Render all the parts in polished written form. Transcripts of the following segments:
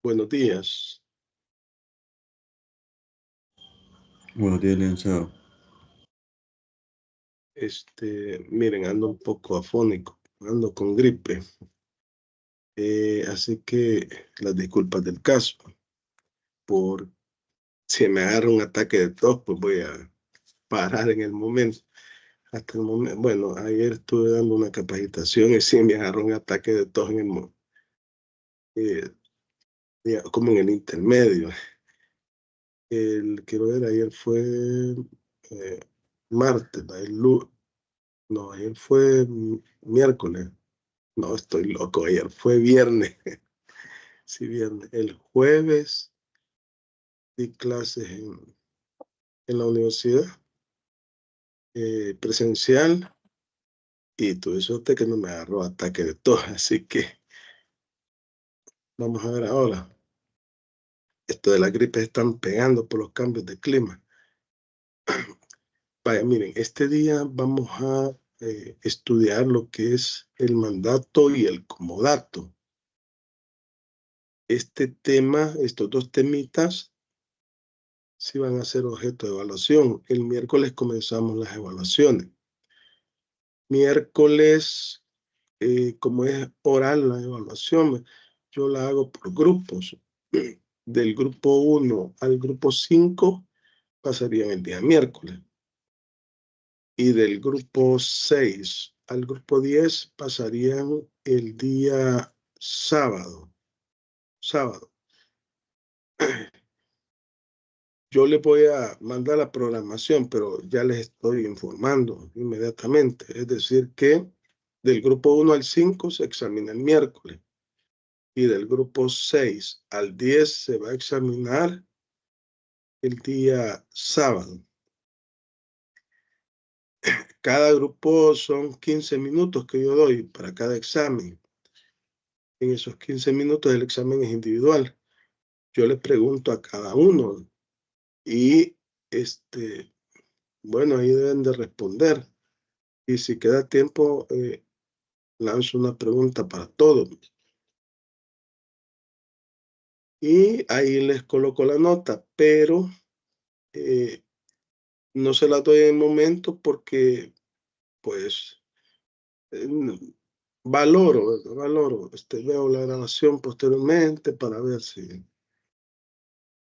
Buenos días. Buenos días, licenciado. Miren, ando un poco afónico, ando con gripe. Así que las disculpas del caso. Por si me agarra un ataque de tos, pues voy a parar en el momento. Hasta el momento, bueno, ayer estuve dando una capacitación y sí me agarró un ataque de tos en el eh, como en el intermedio. Quiero ver, ayer fue eh, martes, no, ayer fue miércoles. No, estoy loco. Ayer fue viernes. Sí, viernes. El jueves di clases en la universidad presencial y tuve suerte que no me agarró ataque de tos. Así que vamos a ver ahora. Esto de la gripe están pegando por los cambios de clima. Vaya, miren, este día vamos a estudiar lo que es el mandato y el comodato. Este tema, estos dos temitas, sí van a ser objeto de evaluación. El miércoles comenzamos las evaluaciones. Miércoles, como es oral la evaluación, yo la hago por grupos. Del grupo 1 al grupo 5 pasarían el día miércoles. Y del grupo 6 al grupo 10 pasarían el día sábado. Yo les voy a mandar la programación, pero ya les estoy informando inmediatamente. Es decir, que del grupo 1 al 5 se examina el miércoles y del grupo 6 al 10 se va a examinar el día sábado. Cada grupo son 15 minutos que yo doy para cada examen. En esos 15 minutos el examen es individual. Yo les pregunto a cada uno y bueno, ahí deben de responder. Y si queda tiempo, lanzo una pregunta para todos. Y ahí les coloco la nota, pero no se la doy en el momento porque, pues, valoro, veo la grabación posteriormente para ver si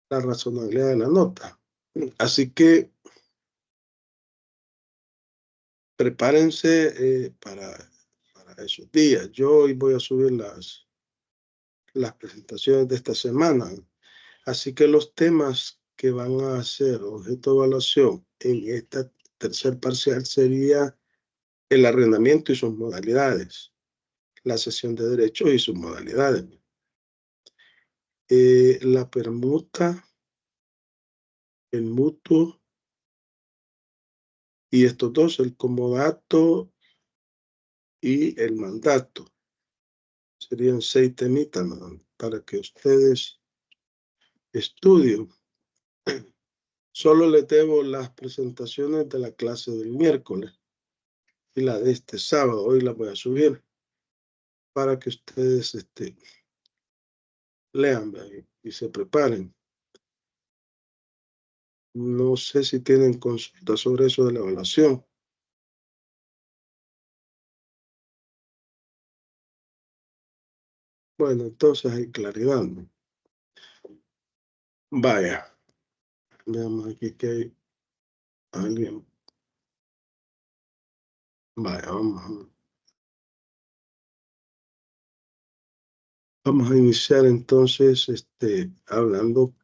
la razonabilidad de la nota. Así que prepárense para esos días. Yo hoy voy a subir las presentaciones de esta semana. Así que los temas que van a ser objeto de evaluación en esta tercer parcial sería el arrendamiento y sus modalidades, la cesión de derechos y sus modalidades, la permuta, el mutuo y estos dos, el comodato y el mandato. Serían 6 temitas, ¿no?, para que ustedes estudien. Solo les debo las presentaciones de la clase del miércoles y la de este sábado. Hoy la voy a subir para que ustedes lean y se preparen. No sé si tienen consultas sobre eso de la evaluación. Bueno, entonces hay claridad, ¿no? Vaya, veamos aquí que hay alguien. Vaya, vamos a iniciar entonces hablando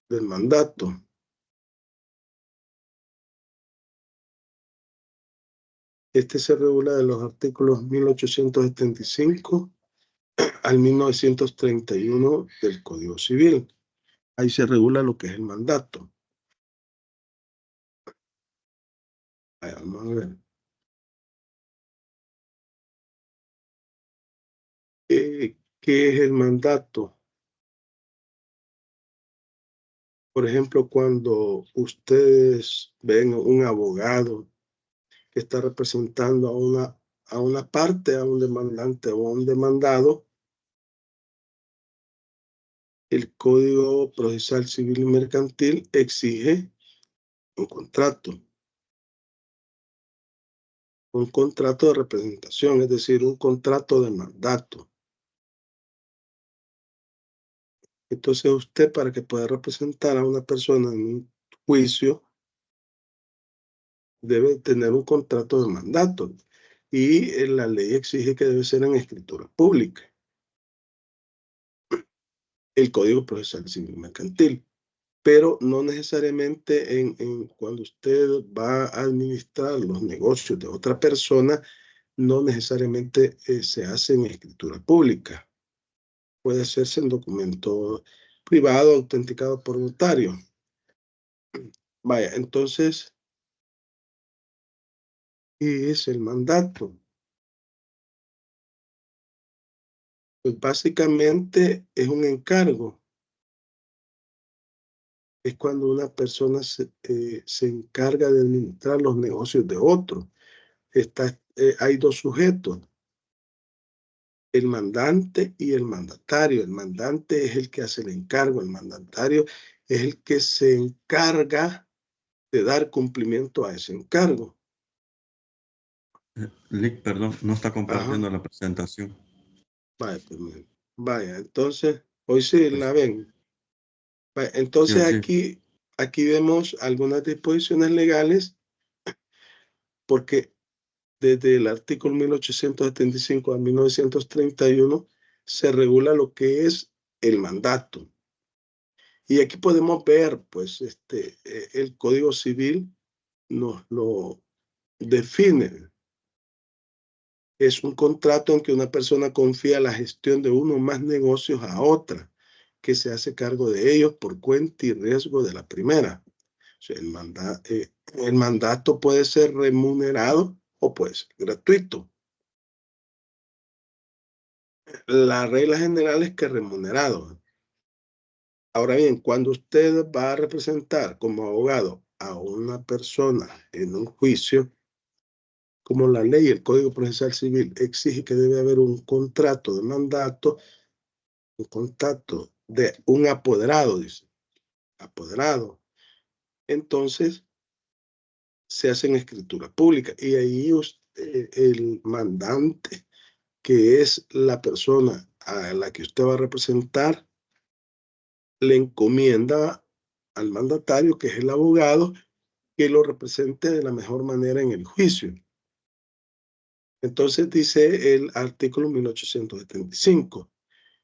del mandato. Se regula de los artículos 1875 al 1931 del Código Civil. Ahí se regula lo que es el mandato. Vaya, vamos a ver. ¿Qué es el mandato? Por ejemplo, cuando ustedes ven un abogado que está representando a una parte, a un demandante o a un demandado, el Código Procesal Civil y Mercantil exige un contrato de representación, es decir, un contrato de mandato. Entonces usted, para que pueda representar a una persona en un juicio, debe tener un contrato de mandato. Y la ley exige que debe ser en escritura pública. El Código Procesal Civil y Mercantil. Pero no necesariamente cuando usted va a administrar los negocios de otra persona, no necesariamente se hace en escritura pública. Puede hacerse en documento privado autenticado por notario. Vaya, entonces, ¿qué es el mandato? Pues básicamente es un encargo. Es cuando una persona se encarga de administrar los negocios de otro. Hay dos sujetos, el mandante y el mandatario. El mandante es el que hace el encargo, el mandatario es el que se encarga de dar cumplimiento a ese encargo. Lick, perdón, no está Ajá. compartiendo la presentación. Vaya, pues, vaya, entonces, hoy sí la Pues, ven. Vaya, sí, entonces sí. aquí vemos algunas disposiciones legales, porque desde el artículo 1875 a 1931 se regula lo que es el mandato. Y aquí podemos ver, pues, el Código Civil nos lo define. Es un contrato en que una persona confía la gestión de uno o más negocios a otra, que se hace cargo de ellos por cuenta y riesgo de la primera. O sea, el mandato puede ser remunerado o puede ser gratuito. La regla general es que remunerado. Ahora bien, cuando usted va a representar como abogado a una persona en un juicio, como la ley, el Código Procesal Civil exige que debe haber un contrato de mandato, un contrato de un apoderado, dice, apoderado, entonces se hace en escritura pública y ahí el mandante, que es la persona a la que usted va a representar, le encomienda al mandatario, que es el abogado, que lo represente de la mejor manera en el juicio. Entonces dice el artículo 1875.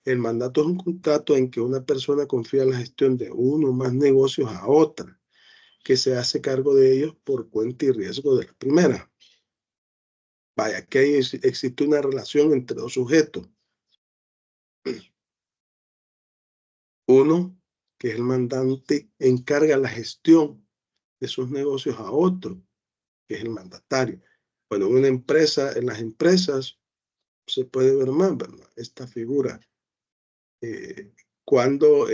El mandato es un contrato en que una persona confía la gestión de uno o más negocios a otra, que se hace cargo de ellos por cuenta y riesgo de la primera. Vaya, que ahí existe una relación entre dos sujetos. Uno, que es el mandante, encarga la gestión de sus negocios a otro, que es el mandatario. Bueno, en una empresa, en las empresas, se puede ver más, ¿verdad? Esta figura. Cuando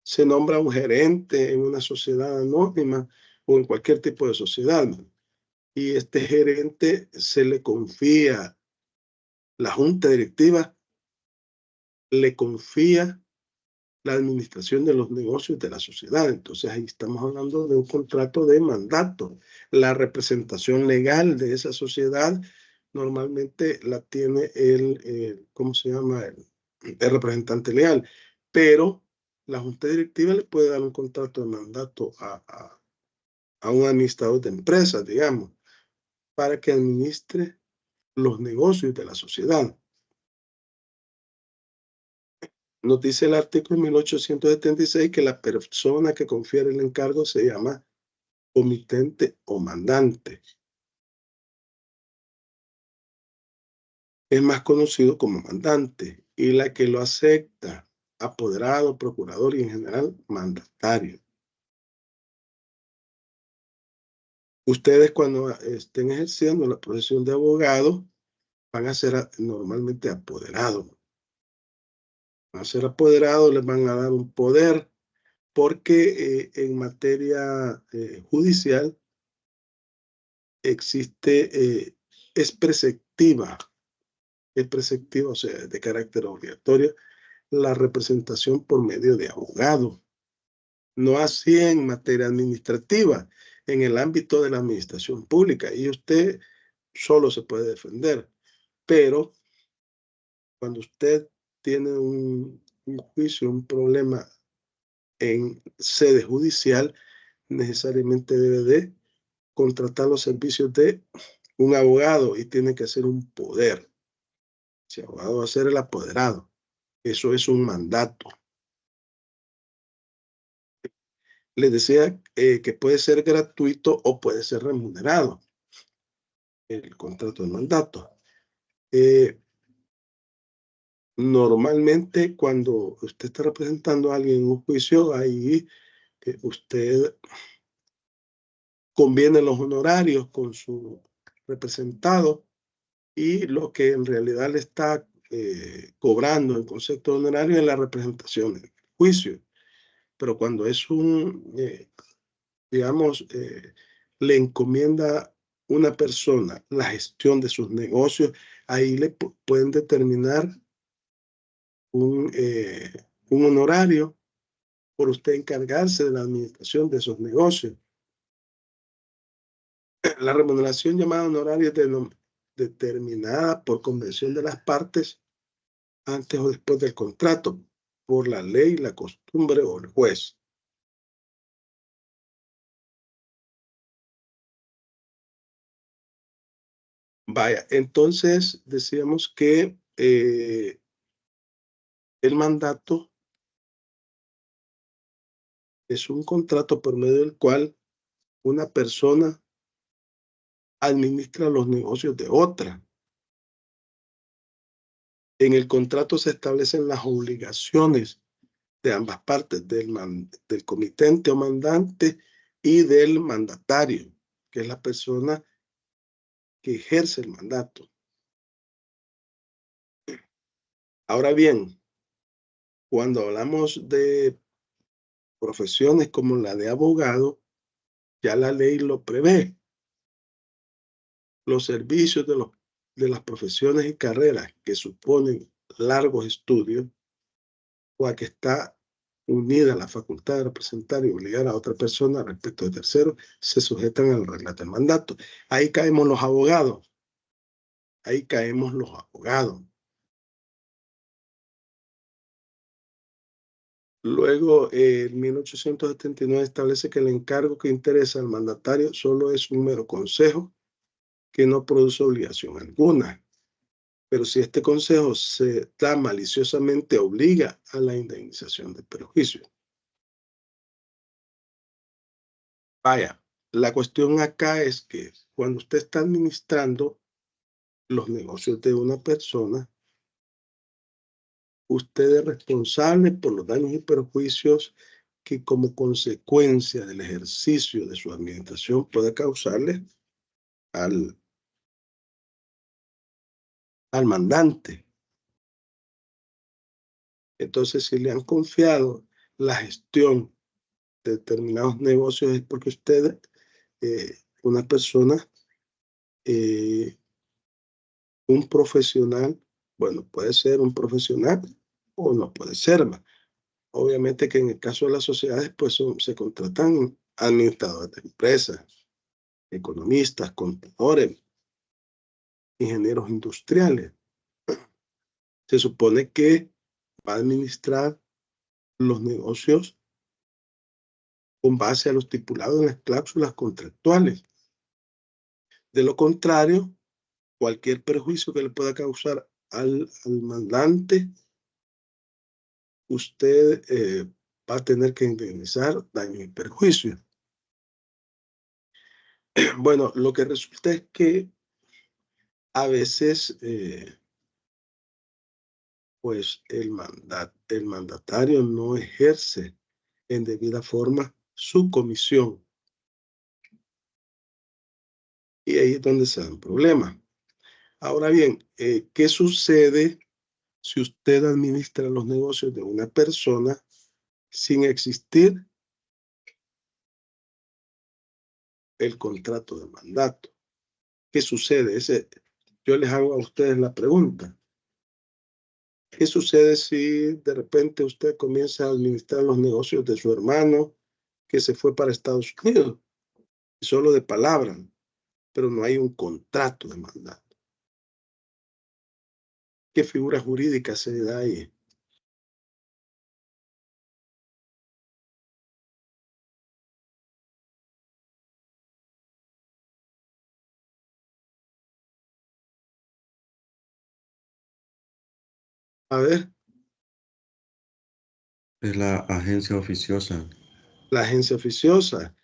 se nombra un gerente en una sociedad anónima o en cualquier tipo de sociedad, ¿no? Y este gerente se le confía, la junta directiva le confía la administración de los negocios de la sociedad. Entonces ahí estamos hablando de un contrato de mandato. La representación legal de esa sociedad normalmente la tiene ¿cómo se llama? El representante legal, pero la junta directiva le puede dar un contrato de mandato a un administrador de empresas, digamos, para que administre los negocios de la sociedad. Nos dice el artículo 1876 que la persona que confiere el encargo se llama comitente o mandante. Es más conocido como mandante, y la que lo acepta, apoderado, procurador y en general mandatario. Ustedes, cuando estén ejerciendo la profesión de abogado, van a ser normalmente apoderados. Van a ser apoderados, les van a dar un poder, porque en materia judicial existe, es preceptiva, o sea, de carácter obligatorio, la representación por medio de abogado. No así en materia administrativa, en el ámbito de la administración pública. Y usted solo se puede defender. Pero cuando usted tiene un juicio, un problema en sede judicial, necesariamente debe de contratar los servicios de un abogado y tiene que ser un poder. Ese abogado va a ser el apoderado. Eso es un mandato. Les decía que puede ser gratuito o puede ser remunerado el contrato de mandato. Normalmente cuando usted está representando a alguien en un juicio, ahí usted conviene los honorarios con su representado y lo que en realidad le está cobrando en concepto de honorario es la representación en el juicio. Pero cuando es digamos, le encomienda una persona la gestión de sus negocios, ahí le pueden determinar un honorario por usted encargarse de la administración de esos negocios. La remuneración llamada honorario es determinada por convención de las partes antes o después del contrato, por la ley, la costumbre o el juez. Vaya, entonces decíamos que el mandato es un contrato por medio del cual una persona administra los negocios de otra. En el contrato se establecen las obligaciones de ambas partes, del comitente o mandante y del mandatario, que es la persona que ejerce el mandato. Ahora bien, cuando hablamos de profesiones como la de abogado, ya la ley lo prevé. Los servicios de las profesiones y carreras que suponen largos estudios o a que está unida la facultad de representar y obligar a otra persona respecto de terceros, se sujetan a las reglas del mandato. Ahí caemos los abogados. Ahí caemos los abogados. Luego, en 1879 establece que el encargo que interesa al mandatario solo es un mero consejo que no produce obligación alguna. Pero si este consejo se da maliciosamente, obliga a la indemnización de perjuicio. Vaya, la cuestión acá es que cuando usted está administrando los negocios de una persona, usted es responsable por los daños y perjuicios que como consecuencia del ejercicio de su administración puede causarle al mandante. Entonces, si le han confiado la gestión de determinados negocios es porque usted, una persona, un profesional, bueno, puede ser un profesional o no puede ser. Obviamente que en el caso de las sociedades, pues se contratan administradores de empresas, economistas, contadores, ingenieros industriales. Se supone que va a administrar los negocios con base a lo estipulado en las cláusulas contractuales. De lo contrario, cualquier perjuicio que le pueda causar al mandante, usted va a tener que indemnizar daño y perjuicio. Bueno, lo que resulta es que a veces, pues el mandatario no ejerce en debida forma su comisión. Y ahí es donde se dan problemas. Ahora bien, ¿qué sucede si usted administra los negocios de una persona sin existir el contrato de mandato? ¿Qué sucede? Yo les hago a ustedes la pregunta. ¿Qué sucede si de repente usted comienza a administrar los negocios de su hermano que se fue para Estados Unidos? Solo de palabra, pero no hay un contrato de mandato. ¿Qué figura jurídica se da ahí? A ver, Es la agencia oficiosa. la agencia oficiosa,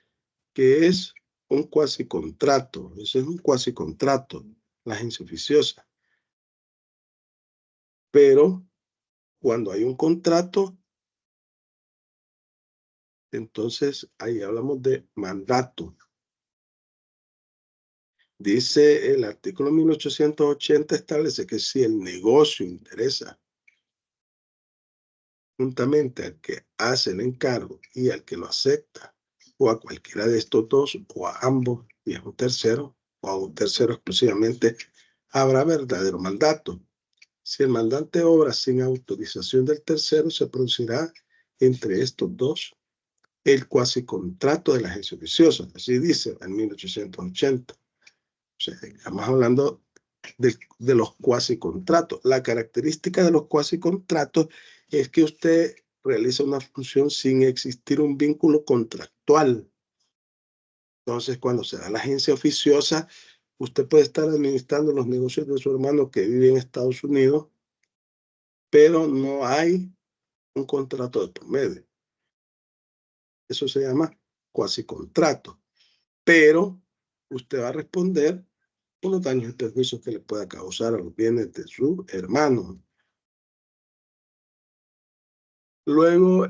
que es un cuasicontrato. Eso es un cuasicontrato, la agencia oficiosa. Pero cuando hay un contrato, entonces ahí hablamos de mandato. Dice el artículo 1880 establece que si el negocio interesa juntamente al que hace el encargo y al que lo acepta, o a cualquiera de estos dos, o a ambos, y a un tercero, o a un tercero exclusivamente, habrá verdadero mandato. Si el mandante obra sin autorización del tercero, se producirá entre estos dos el cuasicontrato de la agencia oficiosa. Así dice en 1880. O sea, estamos hablando de los cuasicontratos. La característica de los cuasicontratos es que usted realiza una función sin existir un vínculo contractual. Entonces, cuando se da la agencia oficiosa, usted puede estar administrando los negocios de su hermano que vive en Estados Unidos, pero no hay un contrato de por medio. Eso se llama cuasicontrato. Pero usted va a responder por los daños y perjuicios que le pueda causar a los bienes de su hermano. Luego,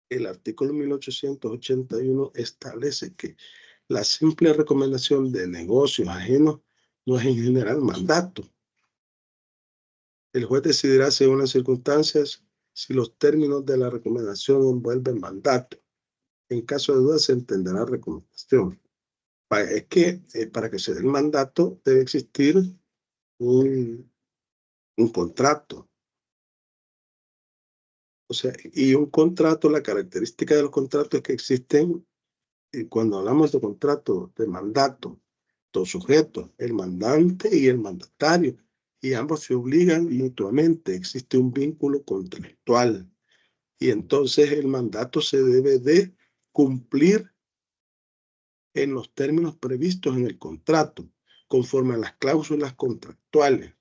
el artículo 1881 establece que la simple recomendación de negocios ajenos no es en general mandato. El juez decidirá según las circunstancias si los términos de la recomendación envuelven mandato. En caso de duda se entenderá recomendación. Es que para que se dé el mandato debe existir un contrato. O sea, y un contrato, la característica de los contratos es que existen, y cuando hablamos de contrato de mandato, dos sujetos, el mandante y el mandatario, y ambos se obligan mutuamente, existe un vínculo contractual. Y entonces el mandato se debe de cumplir en los términos previstos en el contrato, conforme a las cláusulas contractuales.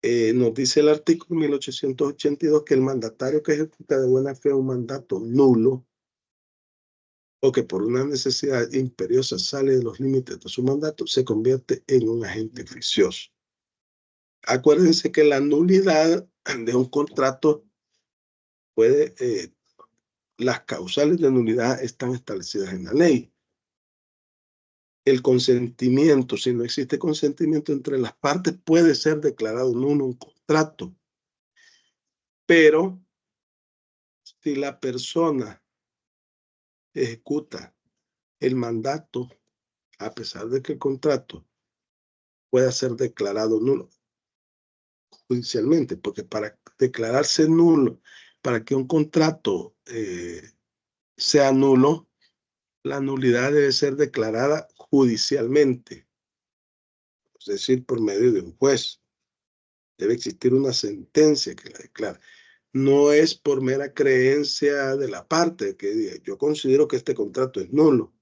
Nos dice el artículo 1882 que el mandatario que ejecuta de buena fe un mandato nulo o que por una necesidad imperiosa sale de los límites de su mandato, se convierte en un agente oficioso. Acuérdense que la nulidad de un contrato puede, las causales de nulidad están establecidas en la ley. El consentimiento, si no existe consentimiento entre las partes, puede ser declarado nulo un contrato. Pero si la persona ejecuta el mandato, a pesar de que el contrato pueda ser declarado nulo judicialmente, porque para declararse nulo, para que un contrato sea nulo, la nulidad debe ser declarada judicialmente, es decir, por medio de un juez. Debe existir una sentencia que la declara. No es por mera creencia de la parte que diga, yo considero que este contrato es nulo.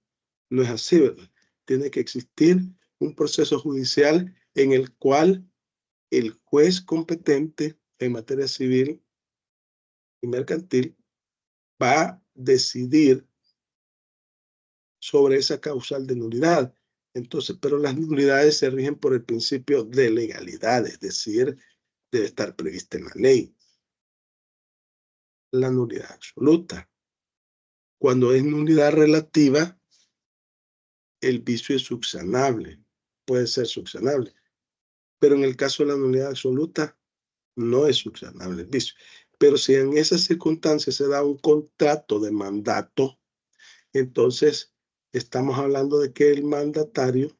No es así, ¿verdad? Tiene que existir un proceso judicial en el cual el juez competente en materia civil y mercantil va a decidir sobre esa causal de nulidad. Entonces, pero las nulidades se rigen por el principio de legalidad, es decir, debe estar prevista en la ley. La nulidad absoluta. Cuando es nulidad relativa, el vicio es subsanable, puede ser subsanable. Pero en el caso de la nulidad absoluta, no es subsanable el vicio. Pero si en esas circunstancias se da un contrato de mandato, entonces estamos hablando de que el mandatario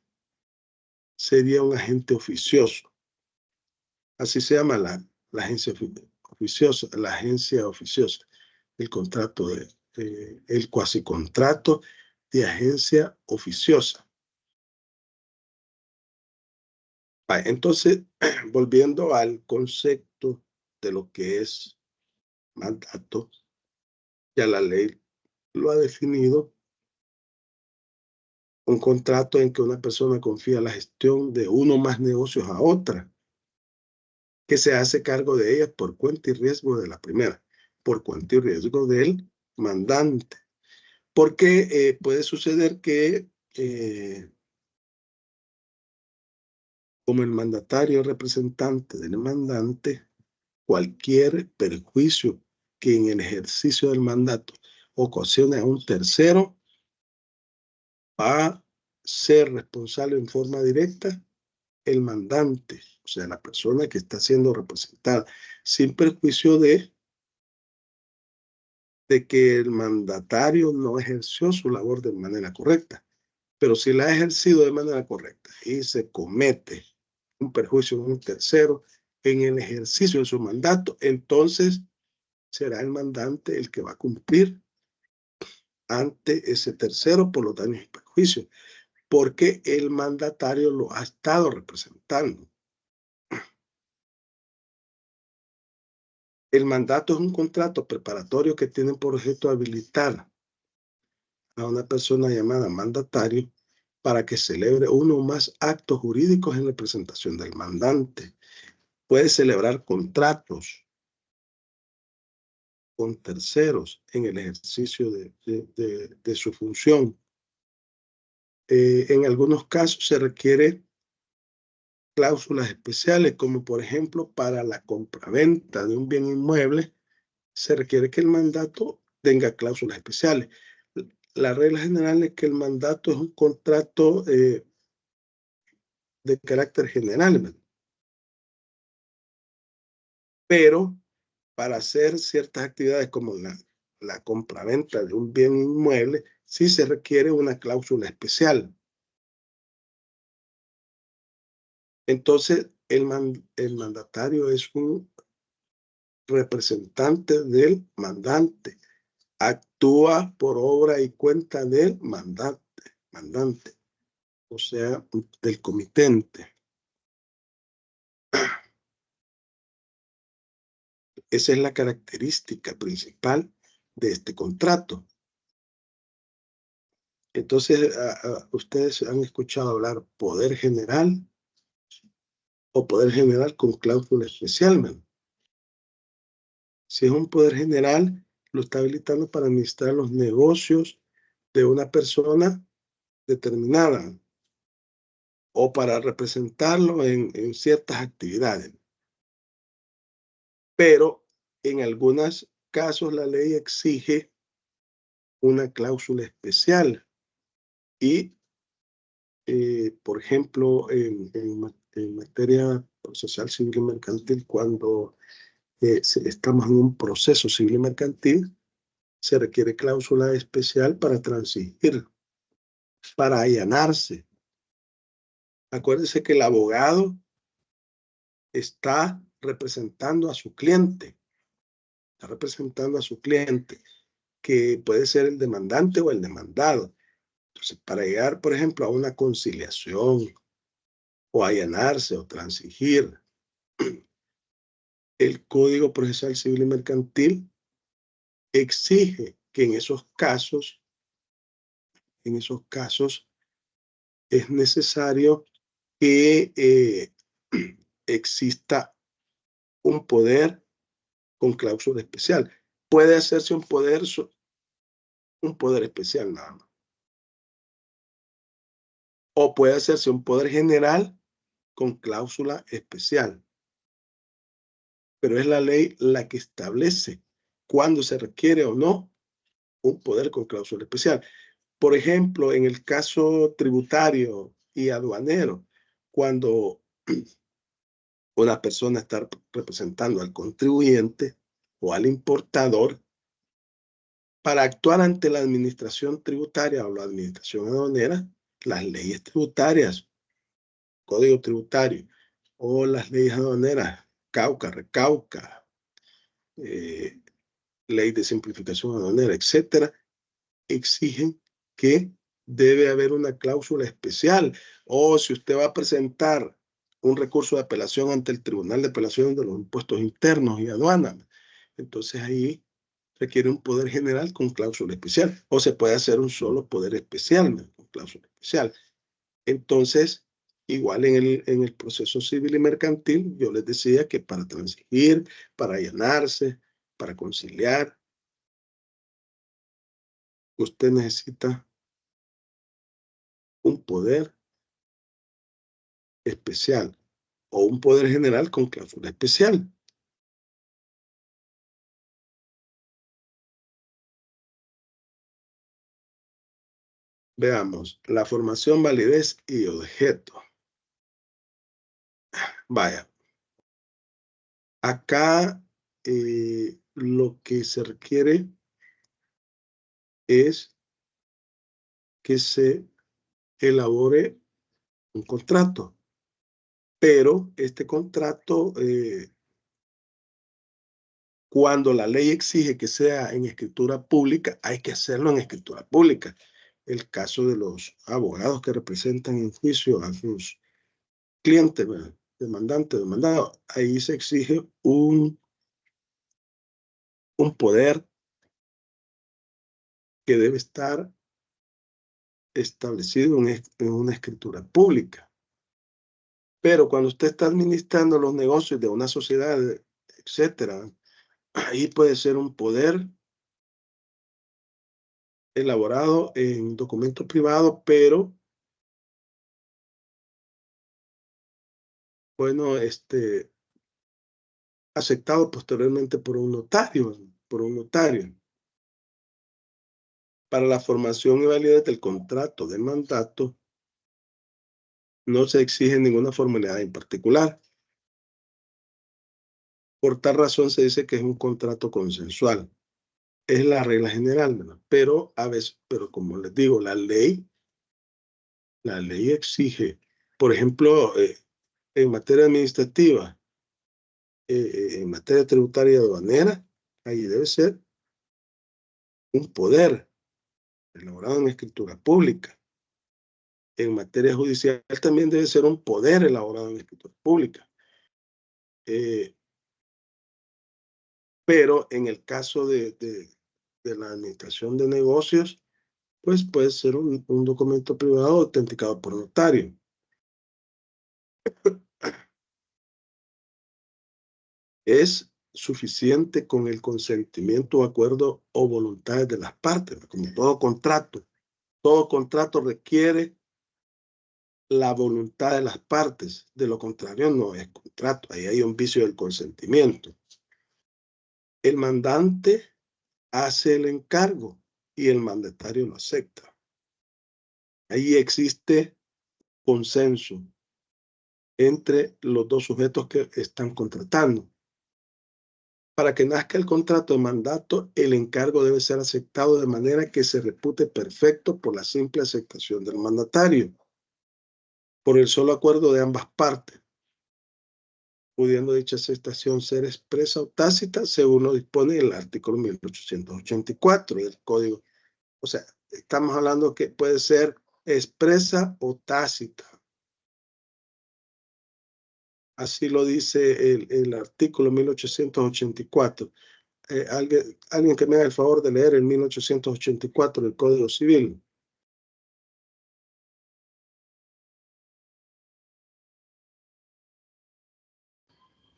sería un agente oficioso. Así se llama la agencia oficiosa, el contrato el cuasicontrato de agencia oficiosa. Entonces, volviendo al concepto de lo que es mandato, ya la ley lo ha definido: un contrato en que una persona confía la gestión de uno o más negocios a otra, que se hace cargo de ellas por cuenta y riesgo de la primera, por cuenta y riesgo del mandante. Porque puede suceder que como el mandatario representante del mandante, cualquier perjuicio que en el ejercicio del mandato ocasione a un tercero va a ser responsable en forma directa el mandante, o sea, la persona que está siendo representada, sin perjuicio de que el mandatario no ejerció su labor de manera correcta. Pero si la ha ejercido de manera correcta y se comete un perjuicio en un tercero en el ejercicio de su mandato, entonces será el mandante el que va a cumplir ante ese tercero por los daños y perjuicios, porque el mandatario lo ha estado representando. El mandato es un contrato preparatorio que tiene por objeto habilitar a una persona llamada mandatario para que celebre uno o más actos jurídicos en representación del mandante. Puede celebrar contratos con terceros en el ejercicio de su función. En algunos casos se requiere cláusulas especiales, como por ejemplo para la compraventa de un bien inmueble, se requiere que el mandato tenga cláusulas especiales. La regla general es que el mandato es un contrato de carácter general, ¿verdad? Pero para hacer ciertas actividades como la compraventa de un bien inmueble, sí se requiere una cláusula especial. Entonces, el mandatario es un representante del mandante. Actúa por obra y cuenta del mandante, o sea, del comitente. Esa es la característica principal de este contrato. Entonces, ustedes han escuchado hablar poder general o poder general con cláusula especial. Si es un poder general, lo está habilitando para administrar los negocios de una persona determinada o para representarlo en ciertas actividades. Pero en algunos casos la ley exige una cláusula especial y, por ejemplo, en materia procesal civil y mercantil, cuando estamos en un proceso civil y mercantil, se requiere cláusula especial para transigir, para allanarse. Acuérdense que el abogado está representando a su cliente, que puede ser el demandante o el demandado. Entonces, para llegar, por ejemplo, a una conciliación o allanarse o transigir, el Código Procesal Civil y Mercantil exige que en esos casos es necesario que exista un poder con cláusula especial. Puede hacerse un poder especial nada más. O puede hacerse un poder general con cláusula especial. Pero es la ley la que establece cuándo se requiere o no un poder con cláusula especial. Por ejemplo, en el caso tributario y aduanero, cuando una persona está representando al contribuyente o al importador, para actuar ante la administración tributaria o la administración aduanera, las leyes tributarias Código Tributario o las leyes aduaneras, Cauca, Recauca, ley de simplificación aduanera, etcétera, exigen que debe haber una cláusula especial. O si usted va a presentar un recurso de apelación ante el Tribunal de Apelación de los Impuestos Internos y Aduanas, entonces ahí requiere un poder general con cláusula especial. O se puede hacer un solo poder especial, ¿no?, con cláusula especial. Entonces, igual en el proceso civil y mercantil, yo les decía que para transigir, para allanarse, para conciliar, usted necesita un poder especial o un poder general con cláusula especial. Veamos, la formación, validez y objeto. Vaya, acá lo que se requiere es que se elabore un contrato, pero este contrato, cuando la ley exige que sea en escritura pública, hay que hacerlo en escritura pública. El caso de los abogados que representan en juicio a sus clientes, ¿verdad?, demandante, demandado, ahí se exige un poder que debe estar establecido en una escritura pública. Pero cuando usted está administrando los negocios de una sociedad, etcétera, ahí puede ser un poder elaborado en documento privado, pero bueno, aceptado posteriormente por un notario, Para la formación y validez del contrato de mandato, no se exige ninguna formalidad en particular. Por tal razón se dice que es un contrato consensual. Es la regla general, ¿verdad? Pero a veces, pero como les digo, la ley exige, por ejemplo, en materia administrativa, en materia tributaria y aduanera, ahí debe ser un poder elaborado en escritura pública. En materia judicial también debe ser un poder elaborado en escritura pública. Pero en el caso de la administración de negocios, pues puede ser un documento privado autenticado por notario. Es suficiente con el consentimiento, acuerdo o voluntades de las partes, como todo contrato. Todo contrato requiere la voluntad de las partes. De lo contrario, no es contrato. Ahí hay un vicio del consentimiento. El mandante hace el encargo y el mandatario lo acepta. Ahí existe consenso entre los dos sujetos que están contratando. Para que nazca el contrato de mandato, el encargo debe ser aceptado de manera que se repute perfecto por la simple aceptación del mandatario, por el solo acuerdo de ambas partes, pudiendo dicha aceptación ser expresa o tácita, según lo dispone el artículo 1884 del Código. O sea, estamos hablando que puede ser expresa o tácita. Así lo dice el artículo 1884. Alguien que me haga el favor de leer el 1884 del Código Civil.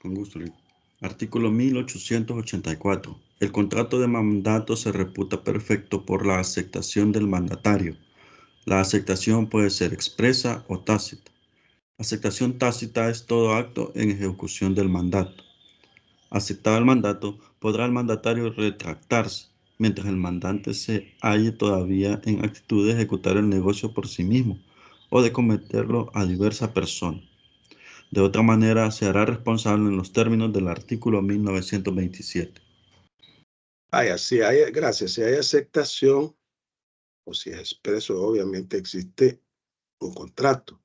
Con gusto. Artículo 1884. El contrato de mandato se reputa perfecto por la aceptación del mandatario. La aceptación puede ser expresa o tácita. Aceptación tácita es todo acto en ejecución del mandato. Aceptado el mandato, podrá el mandatario retractarse, mientras el mandante se halle todavía en actitud de ejecutar el negocio por sí mismo o de cometerlo a diversa persona. De otra manera, se hará responsable en los términos del artículo 1927. Gracias, si hay aceptación o si es expreso, obviamente existe un contrato.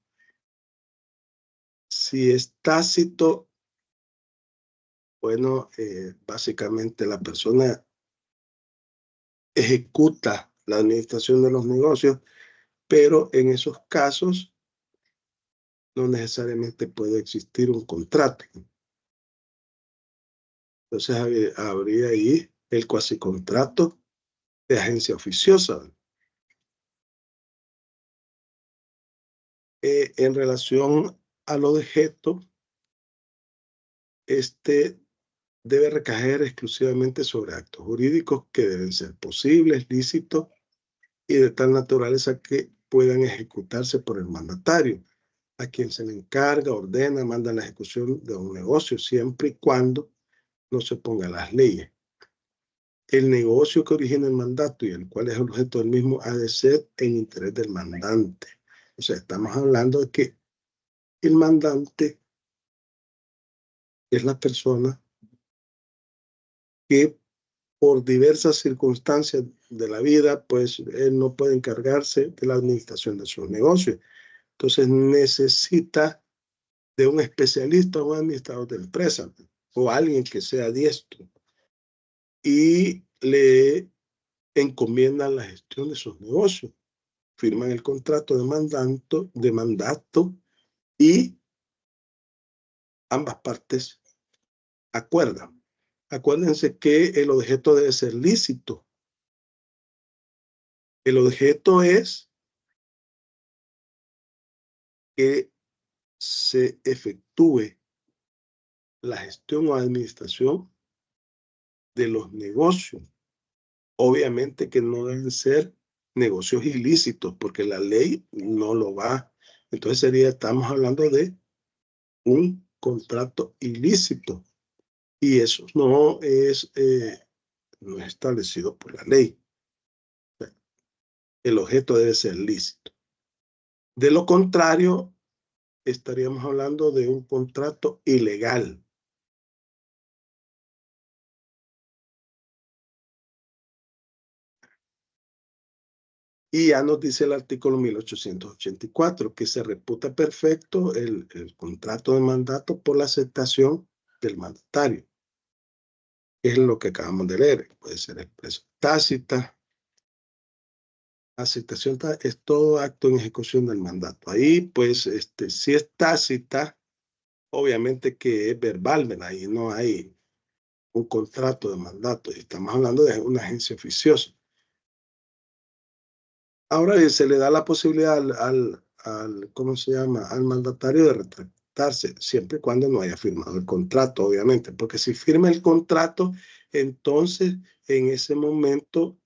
Si es tácito, bueno, básicamente la persona ejecuta la administración de los negocios, pero en esos casos no necesariamente puede existir un contrato. Entonces habría ahí el cuasicontrato de agencia oficiosa. En relación al objeto, este debe recaer exclusivamente sobre actos jurídicos que deben ser posibles, lícitos y de tal naturaleza que puedan ejecutarse por el mandatario, a quien se le encarga, ordena, manda la ejecución de un negocio, siempre y cuando no se pongan las leyes. El negocio que origina el mandato y el cual es el objeto del mismo ha de ser en interés del mandante. O sea, estamos hablando de que el mandante es la persona que por diversas circunstancias de la vida, pues él no puede encargarse de la administración de sus negocios. Entonces necesita de un especialista o un administrador de empresa o alguien que sea diestro y le encomiendan la gestión de sus negocios. Firman el contrato de mandato y ambas partes acuerdan. Acuérdense que el objeto debe ser lícito. El objeto es que se efectúe la gestión o administración de los negocios. Obviamente que no deben ser negocios ilícitos, porque la ley no lo va. Entonces estamos hablando de un contrato ilícito y eso no es establecido por la ley. El objeto debe ser lícito. De lo contrario, estaríamos hablando de un contrato ilegal. Y ya nos dice el artículo 1884 que se reputa perfecto el contrato de mandato por la aceptación del mandatario. Es lo que acabamos de leer. Puede ser expreso tácita. Aceptación es todo acto en ejecución del mandato. Ahí, pues, si es tácita, obviamente que es verbal, ¿verdad? Ahí no hay un contrato de mandato. Estamos hablando de una agencia oficiosa. Ahora se le da la posibilidad ¿cómo se llama? Al mandatario de retractarse, siempre y cuando no haya firmado el contrato, obviamente, porque si firma el contrato, entonces en ese momento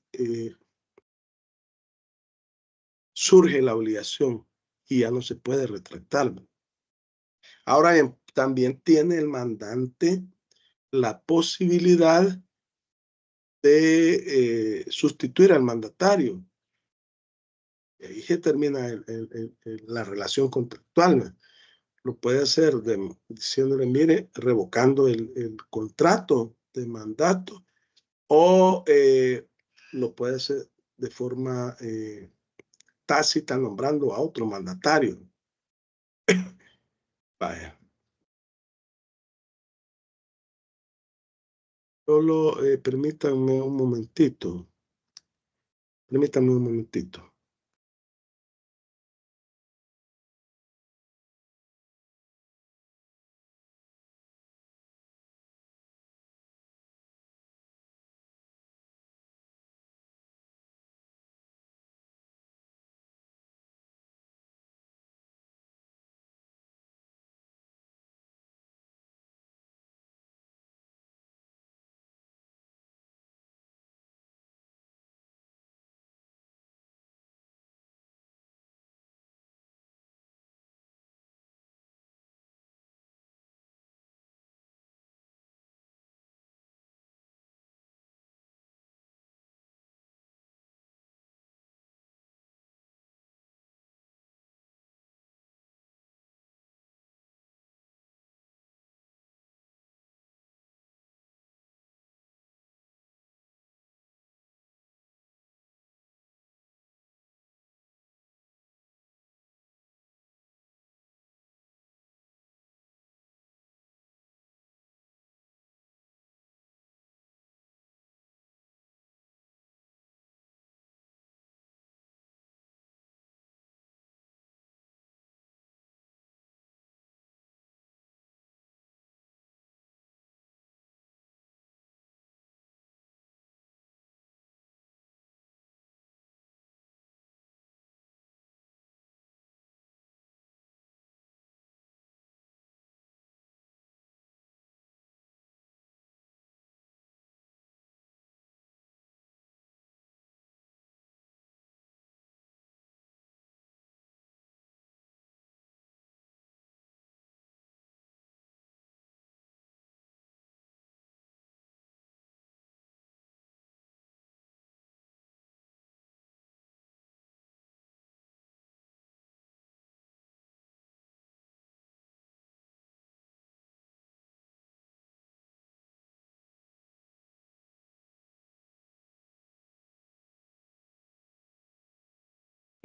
surge la obligación y ya no se puede retractar. Ahora también tiene el mandante la posibilidad de sustituir al mandatario. Y ahí se termina la relación contractual. Lo puede hacer diciéndole, mire, revocando el contrato de mandato o lo puede hacer de forma tácita nombrando a otro mandatario. Vaya. Solo permítanme un momentito. Permítanme un momentito.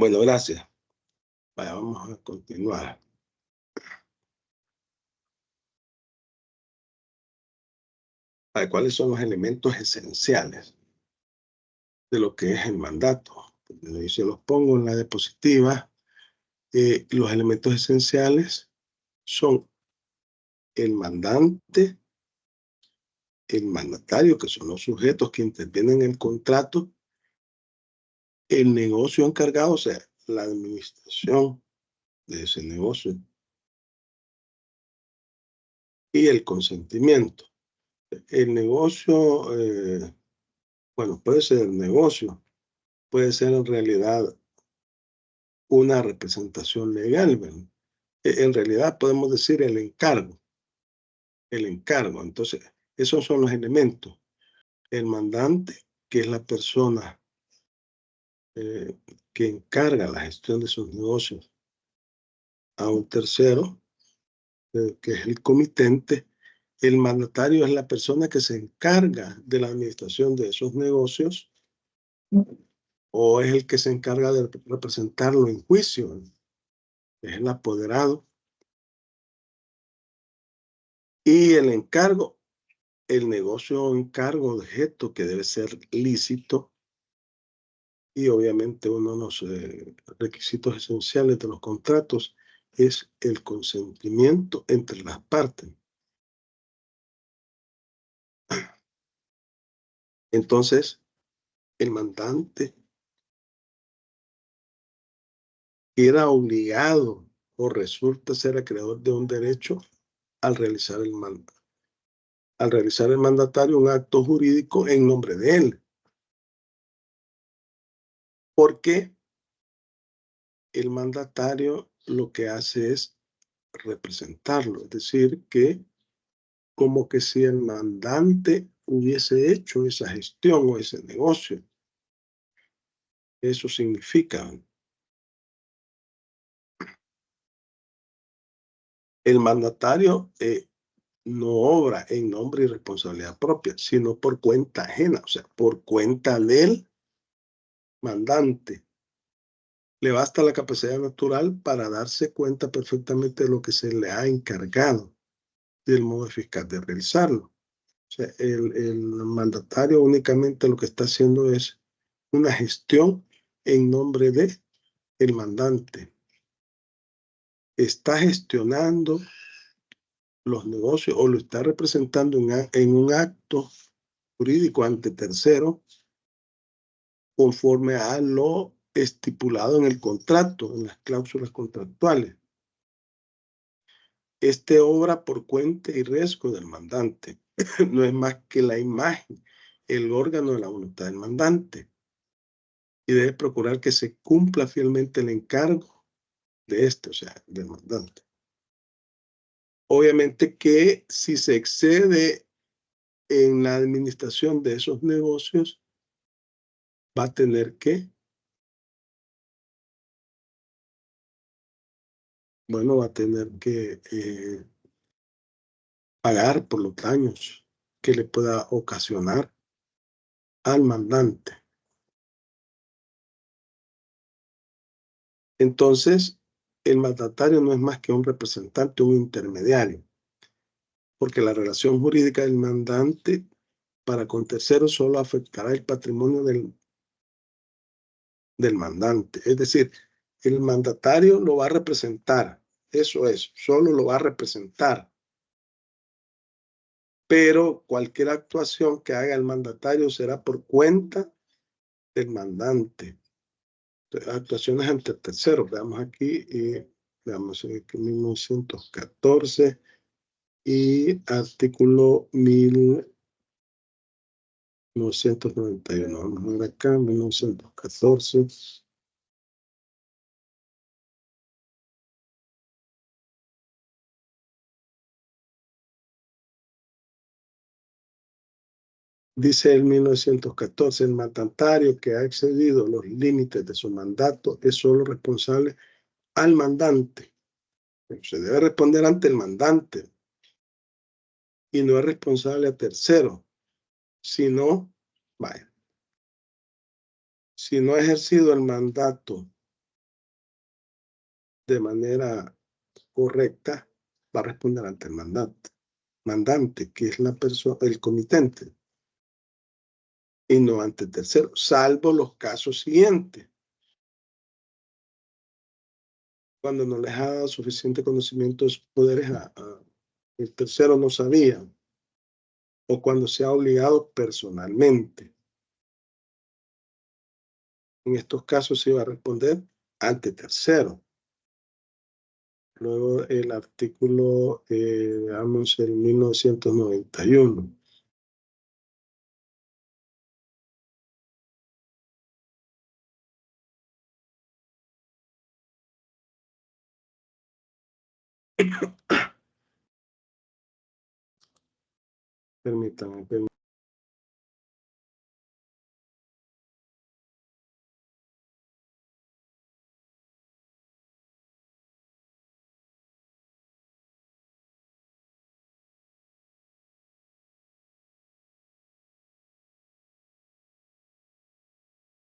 Bueno, gracias. Vaya, vamos a continuar. Vaya, ¿cuáles son los elementos esenciales de lo que es el mandato? Y se los pongo en la diapositiva. Los elementos esenciales son el mandante, el mandatario, que son los sujetos que intervienen en el contrato, el negocio encargado, o sea, la administración de ese negocio, y el consentimiento. El negocio, bueno, puede ser negocio, puede ser en realidad una representación legal, ¿verdad? En realidad podemos decir el encargo. Entonces, esos son los elementos. El mandante, que es la persona que encarga la gestión de sus negocios a un tercero, que es el comitente. El mandatario es la persona que se encarga de la administración de esos negocios o es el que se encarga de representarlo en juicio. Es el apoderado. Y el encargo, el negocio o encargo de objeto que debe ser lícito. Y obviamente uno de los requisitos esenciales de los contratos es el consentimiento entre las partes. Entonces, el mandante era obligado o resulta ser acreedor de un derecho al realizar el mandato. Al realizar el mandatario un acto jurídico en nombre de él. Porque el mandatario lo que hace es representarlo, es decir, que como que si el mandante hubiese hecho esa gestión o ese negocio. Eso significa. El mandatario no obra en nombre y responsabilidad propia, sino por cuenta ajena, o sea, por cuenta del mandante. Le basta la capacidad natural para darse cuenta perfectamente de lo que se le ha encargado del modo eficaz de realizarlo. O sea, el mandatario únicamente lo que está haciendo es una gestión en nombre de el mandante. Está gestionando los negocios o lo está representando en un acto jurídico ante tercero conforme a lo estipulado en el contrato, en las cláusulas contractuales. Este obra por cuenta y riesgo del mandante. No es más que la imagen, el órgano de la voluntad del mandante. Y debe procurar que se cumpla fielmente el encargo de este, o sea, del mandante. Obviamente que si se excede en la administración de esos negocios, va a tener que, bueno, va a tener que pagar por los daños que le pueda ocasionar al mandante. Entonces, el mandatario no es más que un representante, un intermediario, porque la relación jurídica del mandante para con terceros solo afectará el patrimonio del mandante. Es decir, el mandatario lo va a representar, eso es, solo lo va a representar. Pero cualquier actuación que haga el mandatario será por cuenta del mandante. Actuaciones ante terceros, veamos aquí, veamos aquí 1914 y artículo 1991. Vamos a ver acá, 1914. Dice el 1914, el mandatario que ha excedido los límites de su mandato es solo responsable al mandante. Se debe responder ante el mandante y no es responsable a tercero, sino, vaya, si no ha ejercido el mandato de manera correcta, va a responder ante el mandante, que es la persona, el comitente, y no ante el tercero, salvo los casos siguientes. Cuando no les ha dado suficiente conocimientos, poderes el tercero no sabía, o cuando se ha obligado personalmente. En estos casos se va a responder ante tercero. Luego el artículo, veamos, el 1991. Permítanme.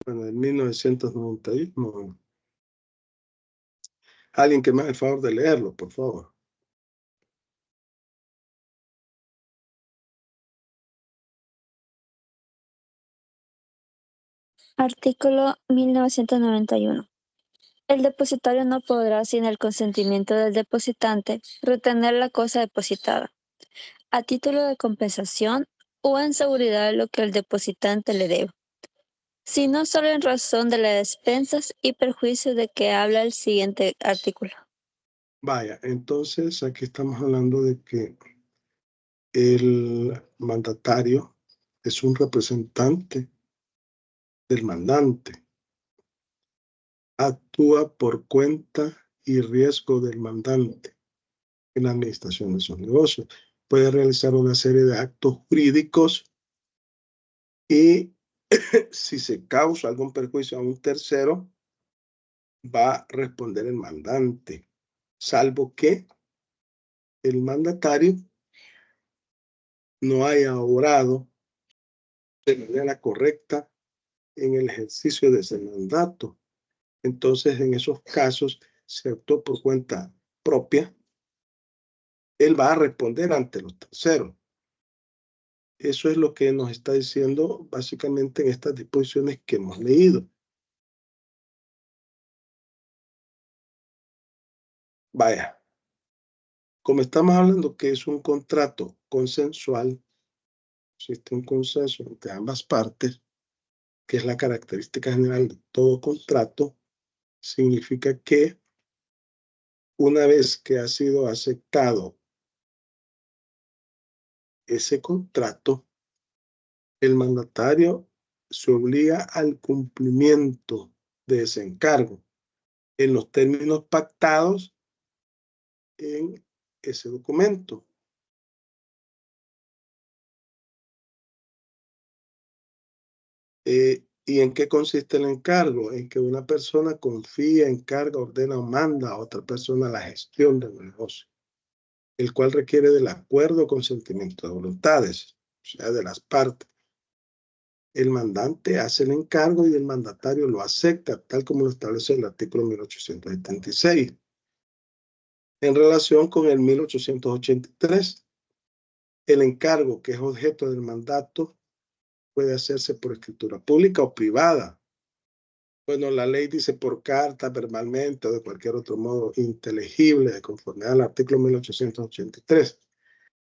Bueno, en 1991. Alguien que me haga el favor de leerlo, por favor. Artículo 1991. El depositario no podrá, sin el consentimiento del depositante, retener la cosa depositada, a título de compensación o en seguridad de lo que el depositante le debe, sino solo en razón de las despensas y perjuicios de que habla el siguiente artículo. Vaya, entonces aquí estamos hablando de que el mandatario es un representante del mandante. Actúa por cuenta y riesgo del mandante en la administración de sus negocios. Puede realizar una serie de actos jurídicos y si se causa algún perjuicio a un tercero, va a responder el mandante, salvo que el mandatario no haya obrado de manera correcta en el ejercicio de ese mandato. Entonces, en esos casos, se actuó por cuenta propia, él va a responder ante los terceros. Eso es lo que nos está diciendo básicamente en estas disposiciones que hemos leído. Vaya, como estamos hablando que es un contrato consensual, existe un consenso entre ambas partes, que es la característica general de todo contrato, significa que una vez que ha sido aceptado ese contrato, el mandatario se obliga al cumplimiento de ese encargo en los términos pactados en ese documento. ¿Y en qué consiste el encargo? En que una persona confía, encarga, ordena o manda a otra persona la gestión del negocio, el cual requiere del acuerdo o consentimiento de voluntades, o sea, de las partes. El mandante hace el encargo y el mandatario lo acepta, tal como lo establece el artículo 1876. En relación con el 1883, el encargo que es objeto del mandato puede hacerse por escritura pública o privada. Bueno, la ley dice por carta, verbalmente o de cualquier otro modo inteligible, de conformidad al artículo 1883.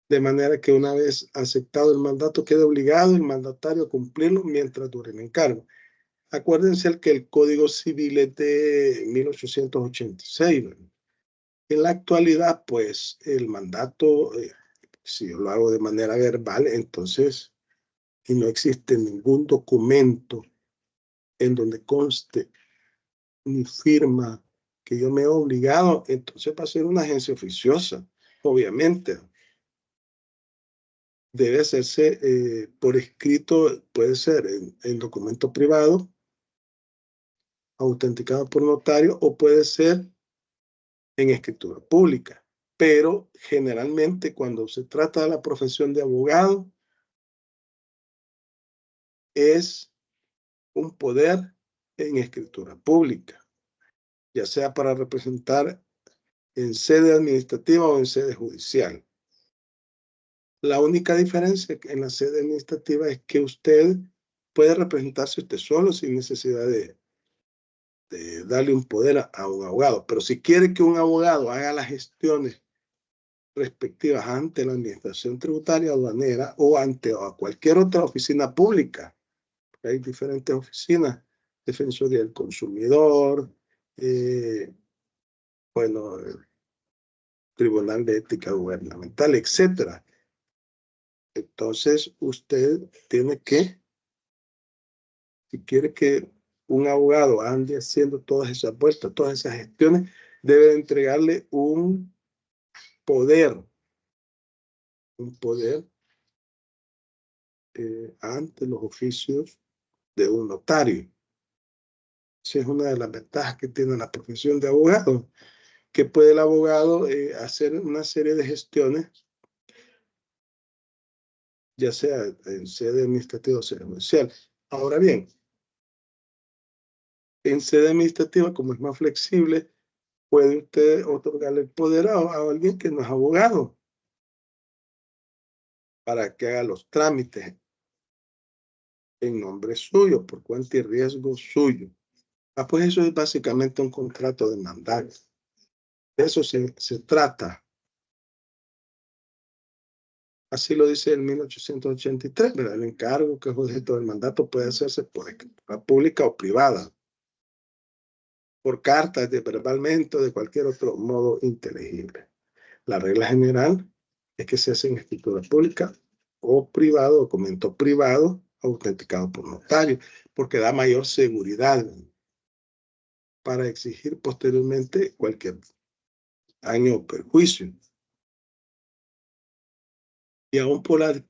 De manera que una vez aceptado el mandato, queda obligado el mandatario a cumplirlo mientras dure el encargo. Acuérdense que el Código Civil es de 1886. ¿Verdad? En la actualidad, pues, el mandato, si yo lo hago de manera verbal, entonces, y no existe ningún documento en donde conste ni firma que yo me he obligado, entonces va a ser una agencia oficiosa, obviamente. Debe hacerse por escrito, puede ser en documento privado, autenticado por notario, o puede ser en escritura pública. Pero generalmente cuando se trata de la profesión de abogado, es un poder en escritura pública, ya sea para representar en sede administrativa o en sede judicial. La única diferencia en la sede administrativa es que usted puede representarse usted solo sin necesidad de darle un poder a un abogado. Pero si quiere que un abogado haga las gestiones respectivas ante la administración tributaria aduanera o ante cualquier otra oficina pública, hay diferentes oficinas, Defensoría del Consumidor, bueno, Tribunal de Ética Gubernamental, etcétera. Entonces, usted tiene que, si quiere que un abogado ande haciendo todas esas vueltas, todas esas gestiones, debe entregarle un poder ante los oficios de un notario. Esa es una de las ventajas que tiene la profesión de abogado, que puede el abogado hacer una serie de gestiones, ya sea en sede administrativa o sede judicial. Ahora bien, en sede administrativa, como es más flexible, puede usted otorgarle el poder a alguien que no es abogado para que haga los trámites en nombre suyo, por cuenta y riesgo suyo. Pues eso es básicamente un contrato de mandato. De eso se trata. Así lo dice el 1883, ¿verdad? El encargo que es objeto del mandato puede hacerse por escritura pública o privada, por carta, verbalmente o de cualquier otro modo inteligible. La regla general es que se hace en escritura pública o privado, documento privado, autenticado por notario, porque da mayor seguridad para exigir posteriormente cualquier daño o perjuicio. Y aún por la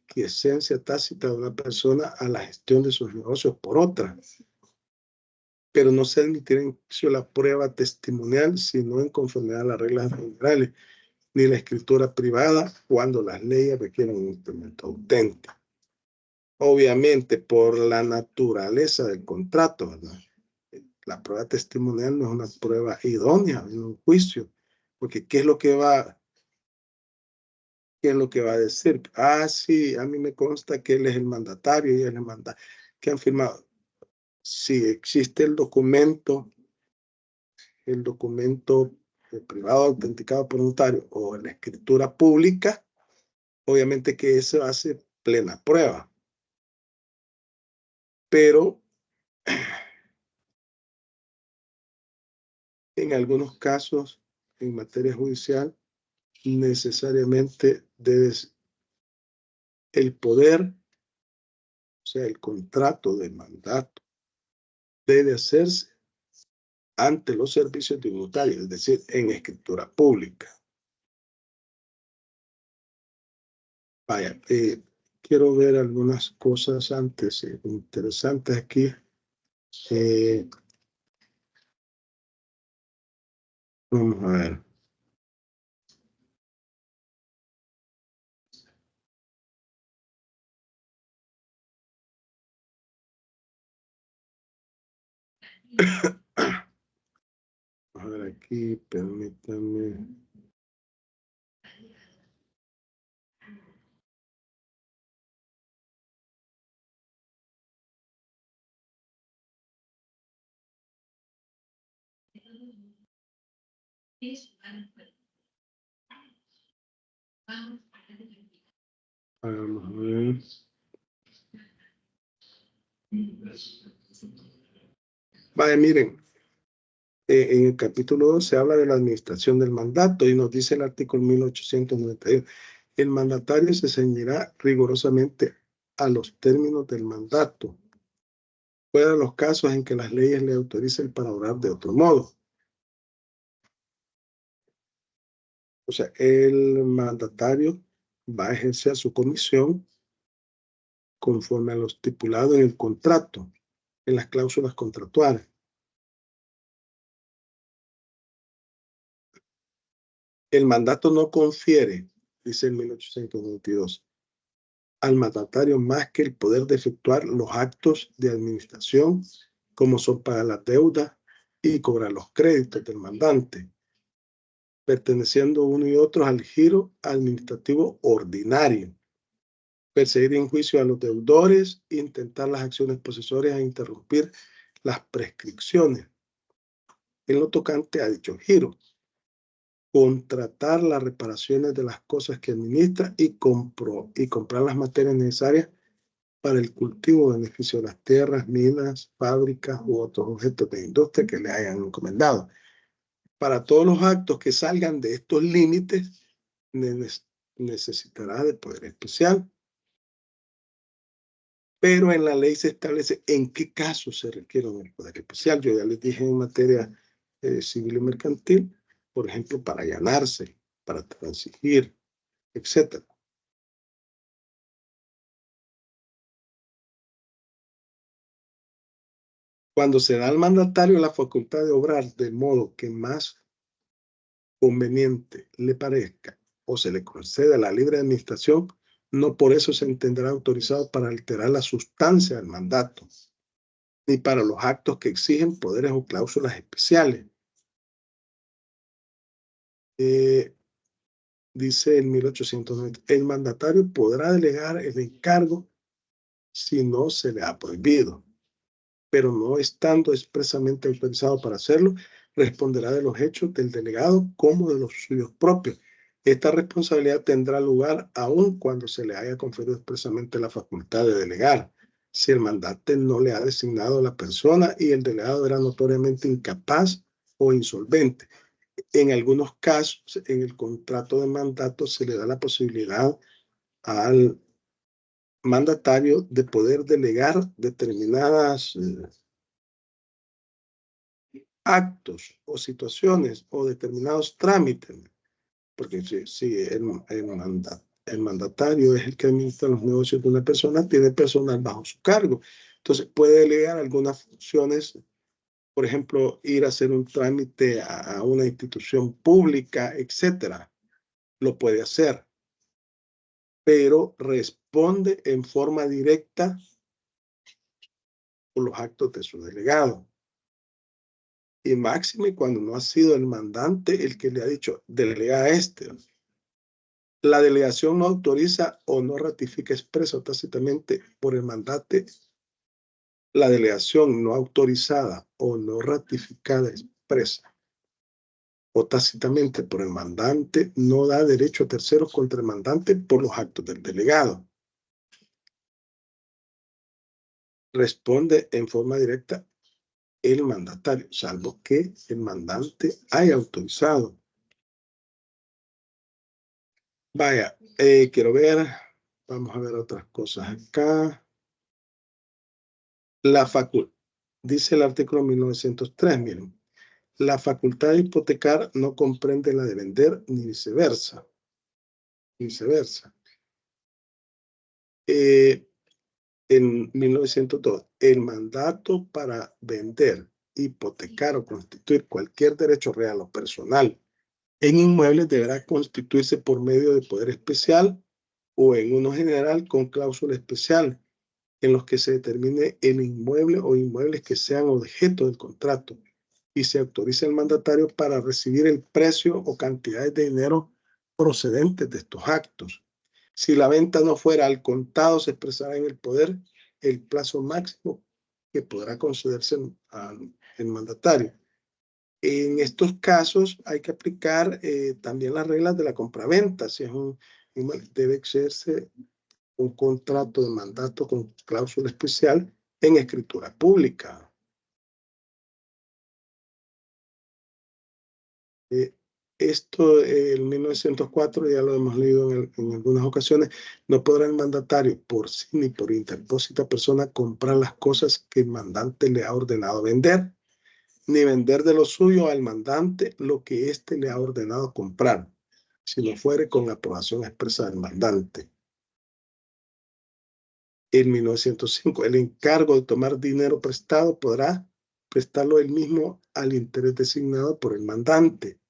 aquiescencia tácita de una persona a la gestión de sus negocios por otra. Pero no se admitirá incluso la prueba testimonial, sino en conformidad a las reglas generales, ni la escritura privada cuando las leyes requieren un instrumento auténtico. Obviamente, por la naturaleza del contrato, ¿verdad? La prueba testimonial no es una prueba idónea en un juicio, porque ¿qué es lo que va a decir? Sí, a mí me consta que él es el mandatario y él es el mandatario. ¿Qué han firmado? Si existe el documento privado autenticado por notario o en la escritura pública, obviamente que eso hace plena prueba. Pero en algunos casos, en materia judicial, necesariamente el poder, o sea, el contrato de mandato, debe hacerse ante los servicios de un notario, es decir, en escritura pública. Vaya, quiero ver algunas cosas antes interesantes aquí. Vamos a ver. A ver aquí, permítanme. Vamos a ver. Vaya, miren. En el capítulo 2 se habla de la administración del mandato y nos dice el artículo 1891. El mandatario se ceñirá rigurosamente a los términos del mandato, fuera de los casos en que las leyes le autoricen para obrar de otro modo. O sea, el mandatario va a ejercer su comisión conforme a lo estipulado en el contrato, en las cláusulas contractuales. El mandato no confiere, dice el 1892, al mandatario más que el poder de efectuar los actos de administración, como son pagar las deudas y cobrar los créditos del mandante, perteneciendo uno y otro al giro administrativo ordinario, perseguir en juicio a los deudores, intentar las acciones posesorias e interrumpir las prescripciones. En lo tocante a dicho giro, contratar las reparaciones de las cosas que administra y comprar las materias necesarias para el cultivo o beneficio de las tierras, minas, fábricas u otros objetos de industria que le hayan encomendado. Para todos los actos que salgan de estos límites, necesitará de poder especial. Pero en la ley se establece en qué casos se requiere un poder especial. Yo ya les dije en materia civil y mercantil, por ejemplo, para allanarse, para transigir, etc. Cuando se da al mandatario la facultad de obrar del modo que más conveniente le parezca o se le concede la libre administración, no por eso se entenderá autorizado para alterar la sustancia del mandato, ni para los actos que exigen poderes o cláusulas especiales. Dice en 1890, el mandatario podrá delegar el encargo si no se le ha prohibido, pero no estando expresamente autorizado para hacerlo, responderá de los hechos del delegado como de los suyos propios. Esta responsabilidad tendrá lugar aun cuando se le haya conferido expresamente la facultad de delegar, si el mandante no le ha designado a la persona y el delegado era notoriamente incapaz o insolvente. En algunos casos, en el contrato de mandato se le da la posibilidad al mandatario de poder delegar determinadas actos o situaciones o determinados trámites, porque si el mandatario es el que administra los negocios de una persona, tiene personal bajo su cargo. Entonces puede delegar algunas funciones, por ejemplo, ir a hacer un trámite a una institución pública, etcétera. Lo puede hacer, pero responde en forma directa por los actos de su delegado. Y máxime cuando no ha sido el mandante el que le ha dicho, delega a este. La delegación no autoriza o no ratifica expresa o tácitamente por el mandante. La delegación no autorizada o no ratificada expresa o tácitamente por el mandante no da derecho a terceros contra el mandante por los actos del delegado. Responde en forma directa el mandatario, salvo que el mandante haya autorizado. Vaya, quiero ver, vamos a ver otras cosas acá. Dice el artículo 1903, miren, la facultad de hipotecar no comprende la de vender ni viceversa. Viceversa. En 1902, el mandato para vender, hipotecar o constituir cualquier derecho real o personal en inmuebles deberá constituirse por medio de poder especial o en uno general con cláusula especial en los que se determine el inmueble o inmuebles que sean objeto del contrato y se autoriza al mandatario para recibir el precio o cantidades de dinero procedentes de estos actos. Si la venta no fuera al contado, se expresará en el poder el plazo máximo que podrá concederse al mandatario. En estos casos hay que aplicar también las reglas de la compraventa. Si es debe hacerse un contrato de mandato con cláusula especial en escritura pública. Esto, en 1904, ya lo hemos leído en algunas ocasiones, no podrá el mandatario por sí ni por interpósita persona comprar las cosas que el mandante le ha ordenado vender, ni vender de lo suyo al mandante lo que éste le ha ordenado comprar, si no fuere con la aprobación expresa del mandante. En 1905, el encargo de tomar dinero prestado podrá prestarlo él mismo al interés designado por el mandante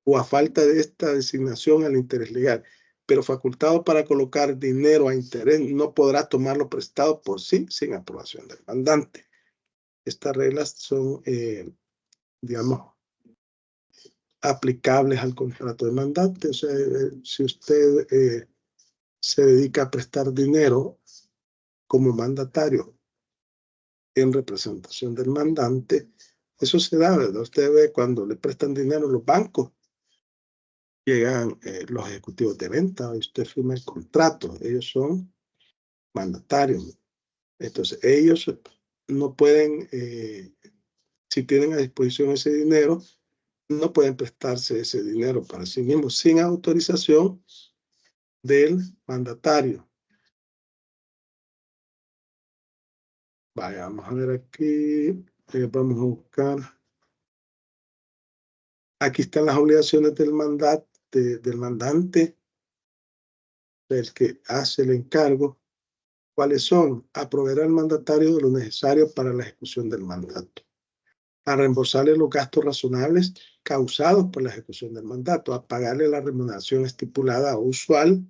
o a falta de esta designación al interés legal, pero facultado para colocar dinero a interés no podrá tomarlo prestado por sí sin aprobación del mandante. Estas reglas son, digamos, aplicables al contrato demandante. O sea, si usted se dedica a prestar dinero como mandatario en representación del mandante, eso se da, ¿verdad? Usted ve cuando le prestan dinero a los bancos, llegan los ejecutivos de venta y usted firma el contrato. Ellos son mandatarios. Entonces, ellos no pueden, si tienen a disposición ese dinero, no pueden prestarse ese dinero para sí mismos sin autorización del mandatario. Vaya, vamos a ver aquí. Vamos a buscar. Aquí están las obligaciones del mandante, del que hace el encargo. ¿Cuáles son? A proveer al mandatario de lo necesario para la ejecución del mandato. A reembolsarle los gastos razonables causados por la ejecución del mandato. A pagarle la remuneración estipulada o usual.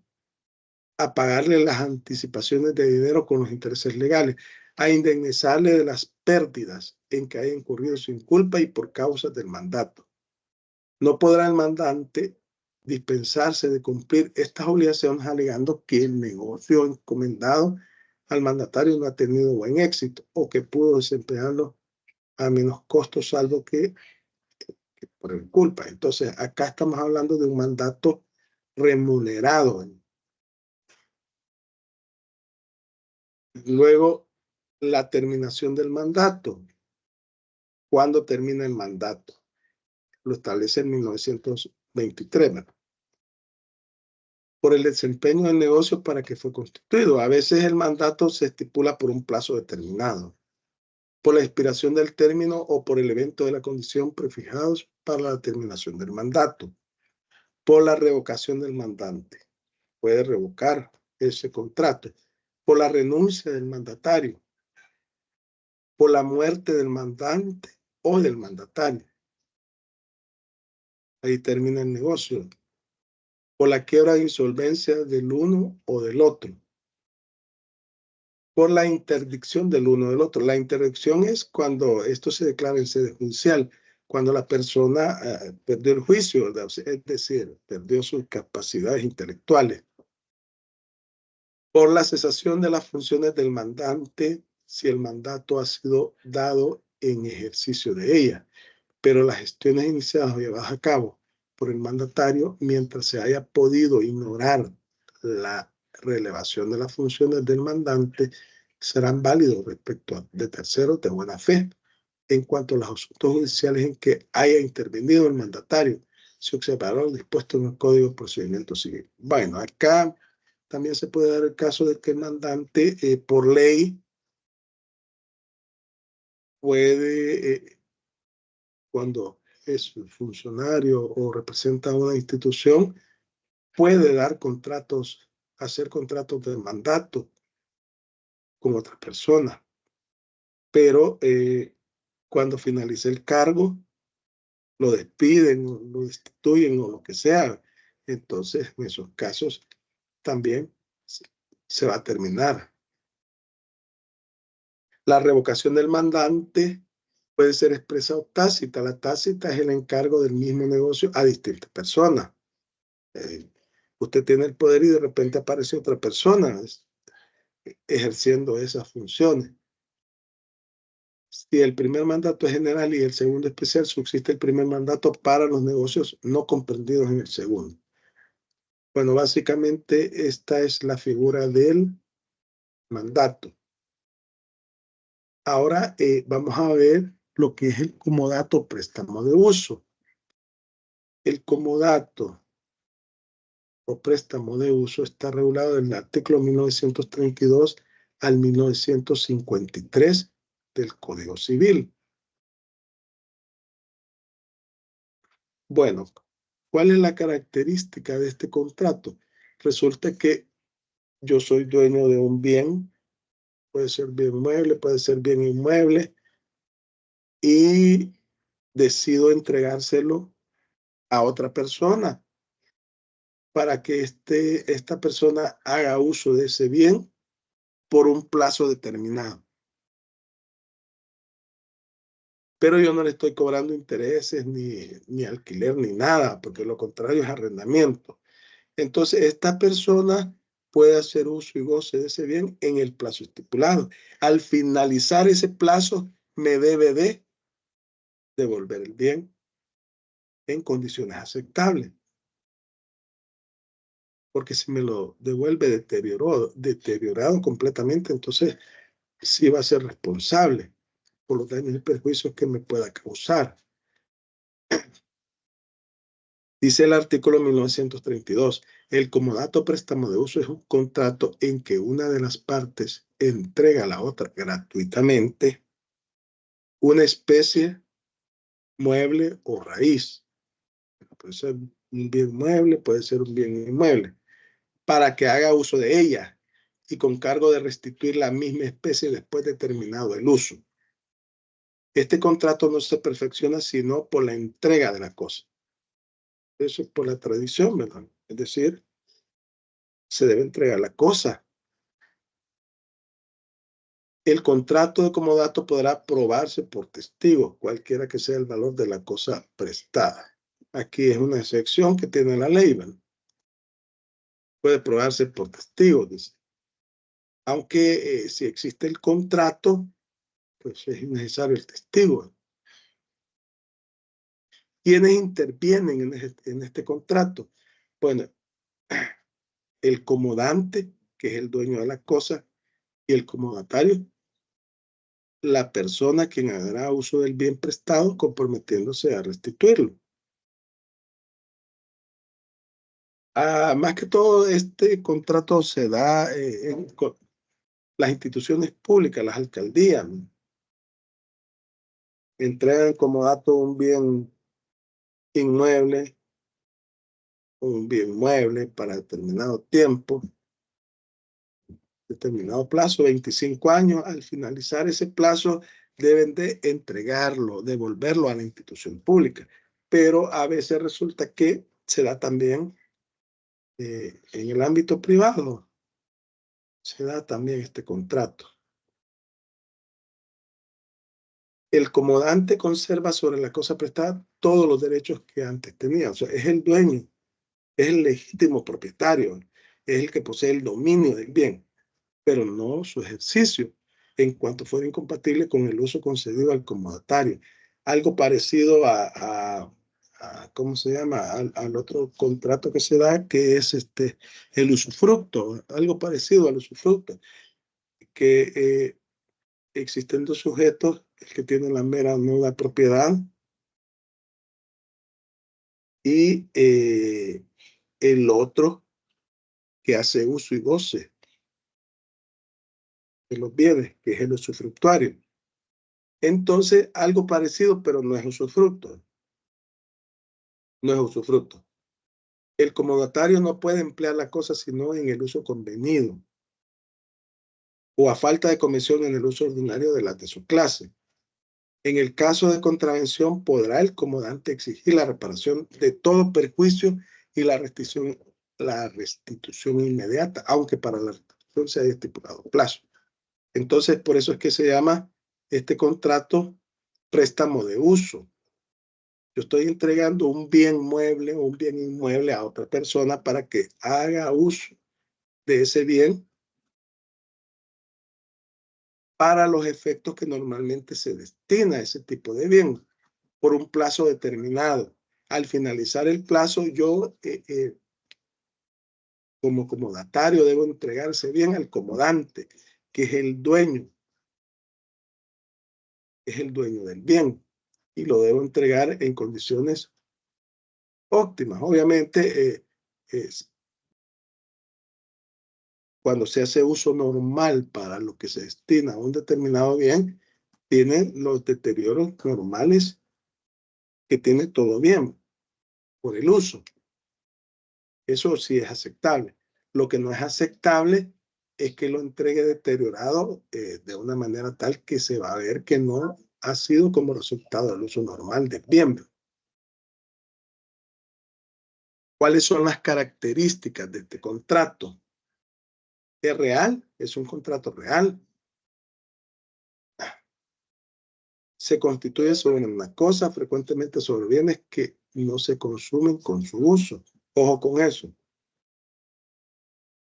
A pagarle las anticipaciones de dinero con los intereses legales. A indemnizarle de las pérdidas en que haya incurrido sin culpa y por causas del mandato. No podrá el mandante dispensarse de cumplir estas obligaciones alegando que el negocio encomendado al mandatario no ha tenido buen éxito o que pudo desempeñarlo a menos costo, salvo que por culpa. Entonces, acá estamos hablando de un mandato remunerado. Luego, la terminación del mandato. ¿Cuándo termina el mandato? Lo establece en 1923, ¿verdad? Por el desempeño del negocio para que fue constituido. A veces el mandato se estipula por un plazo determinado, por la expiración del término o por el evento de la condición prefijados para la terminación del mandato, por la revocación del mandante. Puede revocar ese contrato, por la renuncia del mandatario, por la muerte del mandante o del mandatario. Ahí termina el negocio. Por la quiebra de insolvencia del uno o del otro. Por la interdicción del uno del otro. La interdicción es cuando esto se declara en sede judicial, cuando la persona perdió el juicio, es decir, perdió sus capacidades intelectuales. Por la cesación de las funciones del mandante, si el mandato ha sido dado en ejercicio de ella, pero las gestiones iniciadas o llevadas a cabo por el mandatario, mientras se haya podido ignorar la relevación de las funciones del mandante, serán válidos respecto de terceros de buena fe en cuanto a los asuntos judiciales en que haya intervenido el mandatario, se observará lo dispuesto en el Código de Procedimiento Civil. Bueno, acá también se puede dar el caso de que el mandante, por ley, puede, cuando es funcionario o representa una institución, puede dar contratos, hacer contratos de mandato con otra persona. Pero cuando finalice el cargo, lo despiden, lo destituyen o lo que sea. Entonces, en esos casos también se va a terminar. La revocación del mandante puede ser expresa o tácita. La tácita es el encargo del mismo negocio a distintas personas. Usted tiene el poder y de repente aparece otra persona ejerciendo esas funciones. Si el primer mandato es general y el segundo especial, subsiste el primer mandato para los negocios no comprendidos en el segundo. Bueno, básicamente esta es la figura del mandato. Ahora vamos a ver lo que es el comodato préstamo de uso. El comodato o préstamo de uso está regulado en el artículo 1932 al 1953 del Código Civil. Bueno, ¿cuál es la característica de este contrato? Resulta que yo soy dueño de un bien, puede ser bien mueble, puede ser bien inmueble, y decido entregárselo a otra persona para que esta persona haga uso de ese bien por un plazo determinado. pero yo no le estoy cobrando intereses, ni alquiler, ni nada, porque lo contrario es arrendamiento. Entonces, esta persona puede hacer uso y goce de ese bien en el plazo estipulado. Al finalizar ese plazo, me debe de devolver el bien en condiciones aceptables. Porque si me lo devuelve deteriorado completamente, entonces sí va a ser responsable por los daños y perjuicios que me pueda causar. Dice el artículo 1932, el comodato préstamo de uso es un contrato en que una de las partes entrega a la otra gratuitamente una especie, mueble o raíz. Puede ser un bien mueble, puede ser un bien inmueble, para que haga uso de ella y con cargo de restituir la misma especie después de terminado el uso. Este contrato no se perfecciona sino por la entrega de la cosa. Eso es por la tradición, ¿verdad? Es decir, se debe entregar la cosa. El contrato de comodato podrá probarse por testigos, cualquiera que sea el valor de la cosa prestada. Aquí es una excepción que tiene la ley, ¿verdad? Puede probarse por testigos, dice. Aunque si existe el contrato, pues es innecesario el testigo. ¿Quiénes intervienen en este contrato? Bueno, el comodante, que es el dueño de la cosa, y el comodatario, la persona quien hará uso del bien prestado comprometiéndose a restituirlo. Más que todo, este contrato se da en las instituciones públicas, las alcaldías, ¿no? Entregan como dato un bien inmueble o un bien mueble para determinado tiempo, determinado plazo, 25 años. Al finalizar ese plazo, deben de entregarlo, devolverlo a la institución pública. Pero a veces resulta que se da también en el ámbito privado, se da también este contrato. El comodante conserva sobre la cosa prestada todos los derechos que antes tenía. O sea, es el dueño, es el legítimo propietario, es el que posee el dominio del bien, pero no su ejercicio, en cuanto fuera incompatible con el uso concedido al comodatario. Algo parecido ¿cómo se llama? Al otro contrato que se da, que es el usufructo, algo parecido al usufructo, que existen dos sujetos, el que tiene la mera nuda propiedad y el otro que hace uso y goce de los bienes, que es el usufructuario. Entonces, algo parecido, pero no es usufructo. No es usufructo. El comodatario no puede emplear la cosa sino en el uso convenido o a falta de comisión en el uso ordinario de las de su clase. En el caso de contravención, podrá el comodante exigir la reparación de todo perjuicio y la restitución inmediata, aunque para la restitución se haya estipulado plazo. Entonces, por eso es que se llama este contrato préstamo de uso. Yo estoy entregando un bien mueble o un bien inmueble a otra persona para que haga uso de ese bien para los efectos que normalmente se destina a ese tipo de bien por un plazo determinado. Al finalizar el plazo, yo como comodatario debo entregarse bien al comodante, que es el dueño del bien, y lo debo entregar en condiciones óptimas. Obviamente, cuando se hace uso normal para lo que se destina a un determinado bien, tiene los deterioros normales que tiene todo bien por el uso. Eso sí es aceptable. Lo que no es aceptable es que lo entregue deteriorado de una manera tal que se va a ver que no ha sido como resultado del uso normal del bien. ¿Cuáles son las características de este contrato? ¿Es real? ¿Es un contrato real? se constituye sobre una cosa, frecuentemente sobre bienes que no se consumen con su uso. Ojo con eso.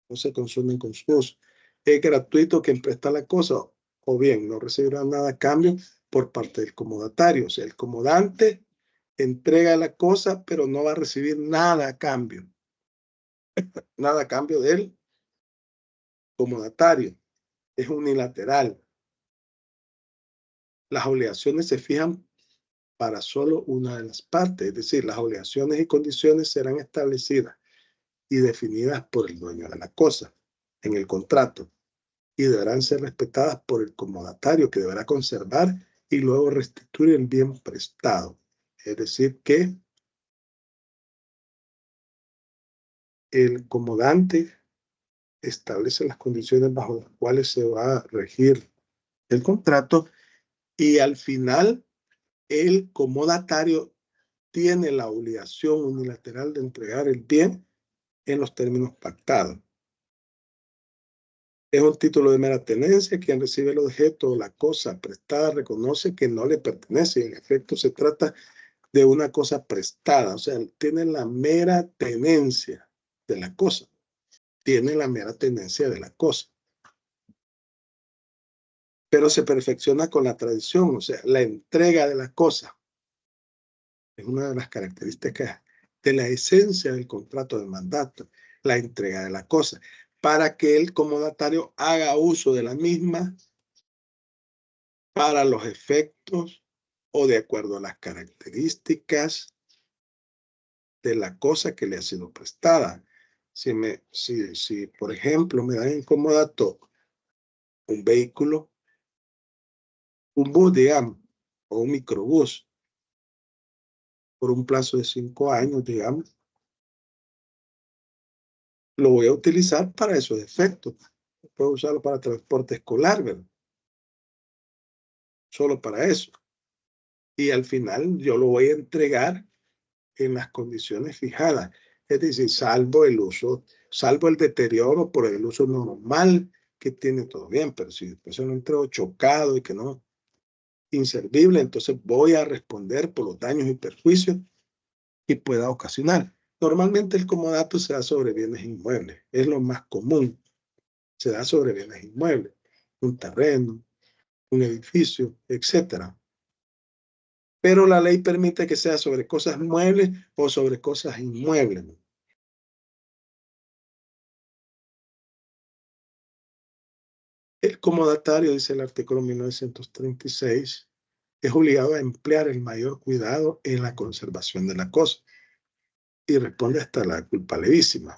No se consumen con su uso. Es gratuito quien presta la cosa, o bien no recibirá nada a cambio por parte del comodatario. O sea, el comodante entrega la cosa, pero no va a recibir nada a cambio. Nada a cambio del comodatario. Es unilateral. Las obligaciones se fijan para solo una de las partes, es decir, las obligaciones y condiciones serán establecidas y definidas por el dueño de la cosa en el contrato y deberán ser respetadas por el comodatario, que deberá conservar y luego restituir el bien prestado. Es decir, que el comodante establece las condiciones bajo las cuales se va a regir el contrato y al final el comodatario tiene la obligación unilateral de entregar el bien en los términos pactados. Es un título de mera tenencia. Quien recibe el objeto o la cosa prestada reconoce que no le pertenece. En efecto, se trata de una cosa prestada. O sea, tiene la mera tenencia de la cosa. Tiene la mera tenencia de la cosa. Pero se perfecciona con la tradición. O sea, la entrega de la cosa es una de las características de la esencia del contrato de mandato. La entrega de la cosa, para que el comodatario haga uso de la misma para los efectos o de acuerdo a las características de la cosa que le ha sido prestada. Si, por ejemplo, me dan en comodato un vehículo, un bus, digamos, o un microbús, por un plazo de 5 años, digamos, lo voy a utilizar para esos efectos. Puedo usarlo para transporte escolar, ¿verdad? Solo para eso. Y al final yo lo voy a entregar en las condiciones fijadas. Es decir, salvo el deterioro por el uso normal que tiene, todo bien, pero si después se lo entrego chocado y que no, inservible, entonces voy a responder por los daños y perjuicios que pueda ocasionar. Normalmente el comodato se da sobre bienes inmuebles, es lo más común. Se da sobre bienes inmuebles, un terreno, un edificio, etcétera. Pero la ley permite que sea sobre cosas muebles o sobre cosas inmuebles. El comodatario, dice el artículo 1936, es obligado a emplear el mayor cuidado en la conservación de la cosa y responde hasta la culpa levísima.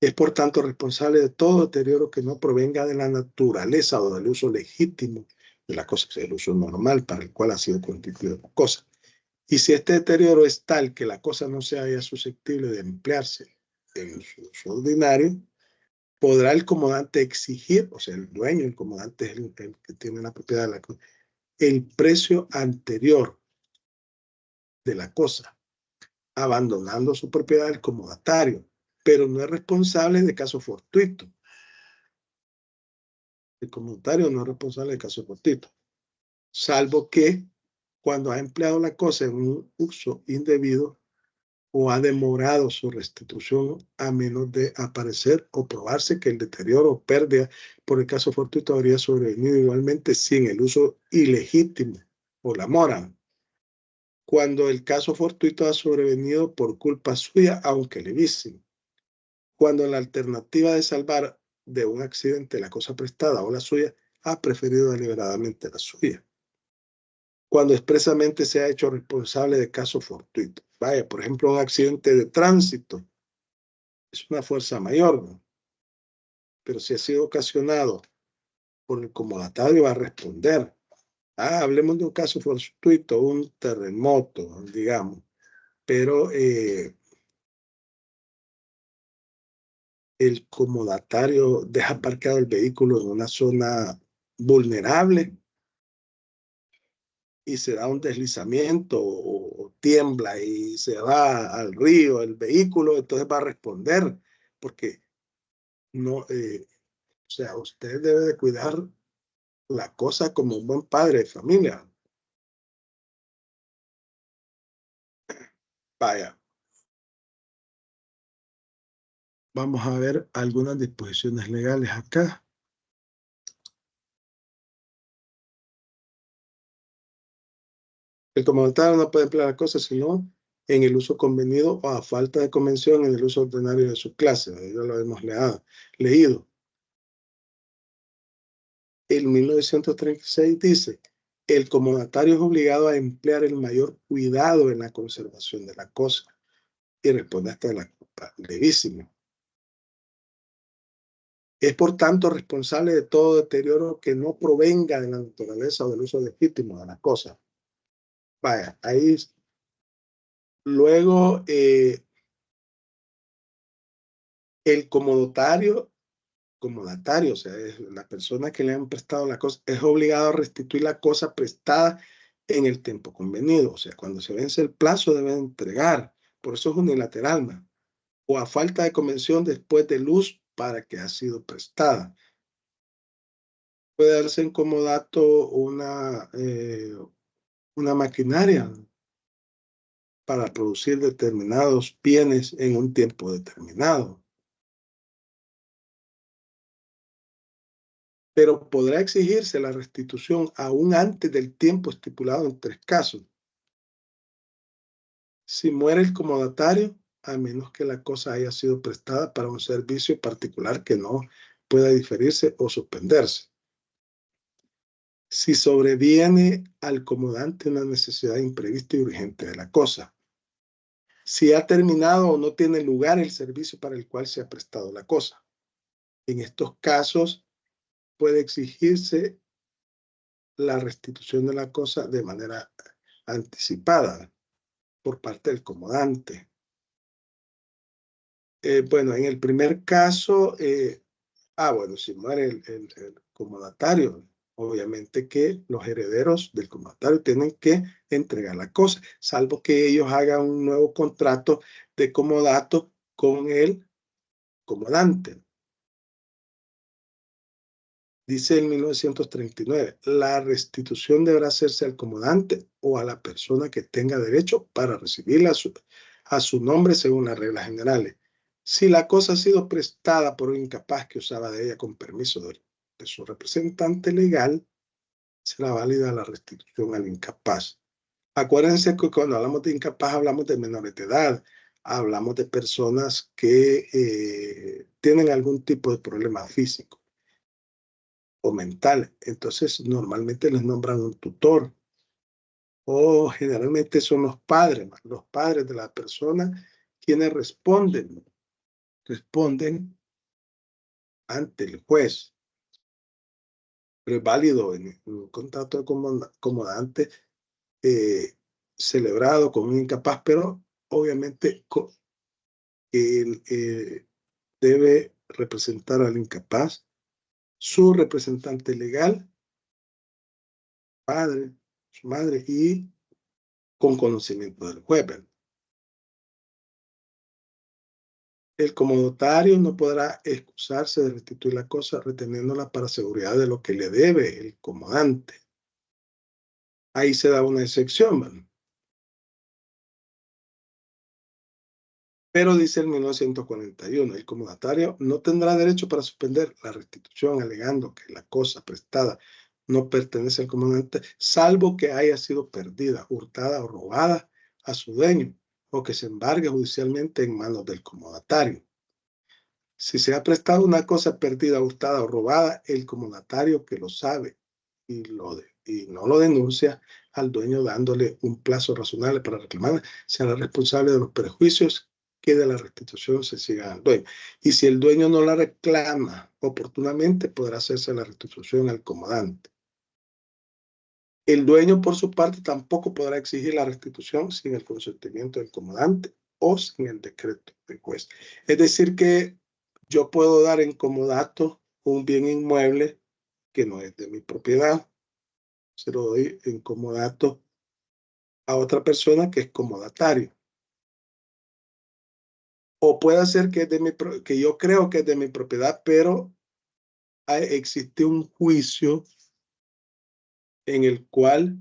Es por tanto responsable de todo deterioro que no provenga de la naturaleza o del uso legítimo de la cosa, el uso normal para el cual ha sido constituida la cosa. Y si este deterioro es tal que la cosa no sea ya susceptible de emplearse en su uso ordinario, podrá el comodante exigir, o sea, el dueño, el comodante es el que tiene la propiedad de la cosa, el precio anterior de la cosa, abandonando su propiedad al comodatario, pero no es responsable de caso fortuito. El comodatario no es responsable de caso fortuito, salvo que cuando ha empleado la cosa en un uso indebido o ha demorado su restitución a menos de aparecer o probarse que el deterioro o pérdida por el caso fortuito habría sobrevenido igualmente sin el uso ilegítimo o la mora. Cuando el caso fortuito ha sobrevenido por culpa suya, aunque levísimo. Cuando la alternativa de salvar de un accidente la cosa prestada o la suya, ha preferido deliberadamente la suya. Cuando expresamente se ha hecho responsable de caso fortuito. Vaya, por ejemplo, un accidente de tránsito es una fuerza mayor, ¿no? Pero si ha sido ocasionado por el comodatario, va a responder. Hablemos de un caso fortuito, un terremoto, digamos, pero el comodatario deja aparcado el vehículo en una zona vulnerable y se da un deslizamiento o tiembla y se va al río el vehículo, entonces va a responder porque no, o sea, usted debe de cuidar la cosa como un buen padre de familia. Vaya. Vamos a ver algunas disposiciones legales acá. El comandatario no puede emplear la cosa sino en el uso convenido o a falta de convención en el uso ordinario de su clase. Ya lo hemos leído. El 1936 dice, el comandatario es obligado a emplear el mayor cuidado en la conservación de la cosa. Y responde hasta la culpa levísima. Es por tanto responsable de todo deterioro que no provenga de la naturaleza o del uso legítimo de la cosa. Vaya, ahí luego el comodatario, o sea, es la persona que le han prestado la cosa, es obligado a restituir la cosa prestada en el tiempo convenido. O sea, cuando se vence el plazo debe entregar. Por eso es unilateral, ¿no? O a falta de convención después de luz para que ha sido prestada. Puede darse en comodato una maquinaria para producir determinados bienes en un tiempo determinado. Pero podrá exigirse la restitución aún antes del tiempo estipulado en 3 casos. Si muere el comodatario, a menos que la cosa haya sido prestada para un servicio particular que no pueda diferirse o suspenderse. Si sobreviene al comodante una necesidad imprevista y urgente de la cosa. Si ha terminado o no tiene lugar el servicio para el cual se ha prestado la cosa. En estos casos puede exigirse la restitución de la cosa de manera anticipada por parte del comodante. Bueno, en el primer caso, bueno, si muere el comodatario, obviamente que los herederos del comodatario tienen que entregar la cosa, salvo que ellos hagan un nuevo contrato de comodato con el comodante. Dice en 1939, la restitución deberá hacerse al comodante o a la persona que tenga derecho para recibirla a su nombre según las reglas generales. Si la cosa ha sido prestada por un incapaz que usaba de ella con permiso de su representante legal, será válida la restitución al incapaz. Acuérdense que cuando hablamos de incapaz hablamos de menores de edad, hablamos de personas que tienen algún tipo de problema físico o mental. Entonces, normalmente les nombran un tutor o generalmente son los padres de la persona quienes responden ante el juez. Pero es válido en un contrato de comodante celebrado con un incapaz, pero obviamente él debe representar al incapaz, su representante legal, padre, su madre, y con conocimiento del juez. El comodatario no podrá excusarse de restituir la cosa reteniéndola para seguridad de lo que le debe el comodante. Ahí se da una excepción, ¿verdad? Pero dice el 1941, el comodatario no tendrá derecho para suspender la restitución alegando que la cosa prestada no pertenece al comodante, salvo que haya sido perdida, hurtada o robada a su dueño, o que se embargue judicialmente en manos del comodatario. Si se ha prestado una cosa perdida, hurtada o robada, el comodatario que lo sabe y no lo denuncia al dueño dándole un plazo razonable para reclamar, será responsable de los perjuicios que de la restitución se siga al dueño. Y si el dueño no la reclama oportunamente, podrá hacerse la restitución al comodante. El dueño, por su parte, tampoco podrá exigir la restitución sin el consentimiento del comodante o sin el decreto del juez. Es decir que yo puedo dar en comodato un bien inmueble que no es de mi propiedad. Se lo doy en comodato a otra persona que es comodatario. O puede ser que, que yo creo que es de mi propiedad, pero existe un juicio en el cual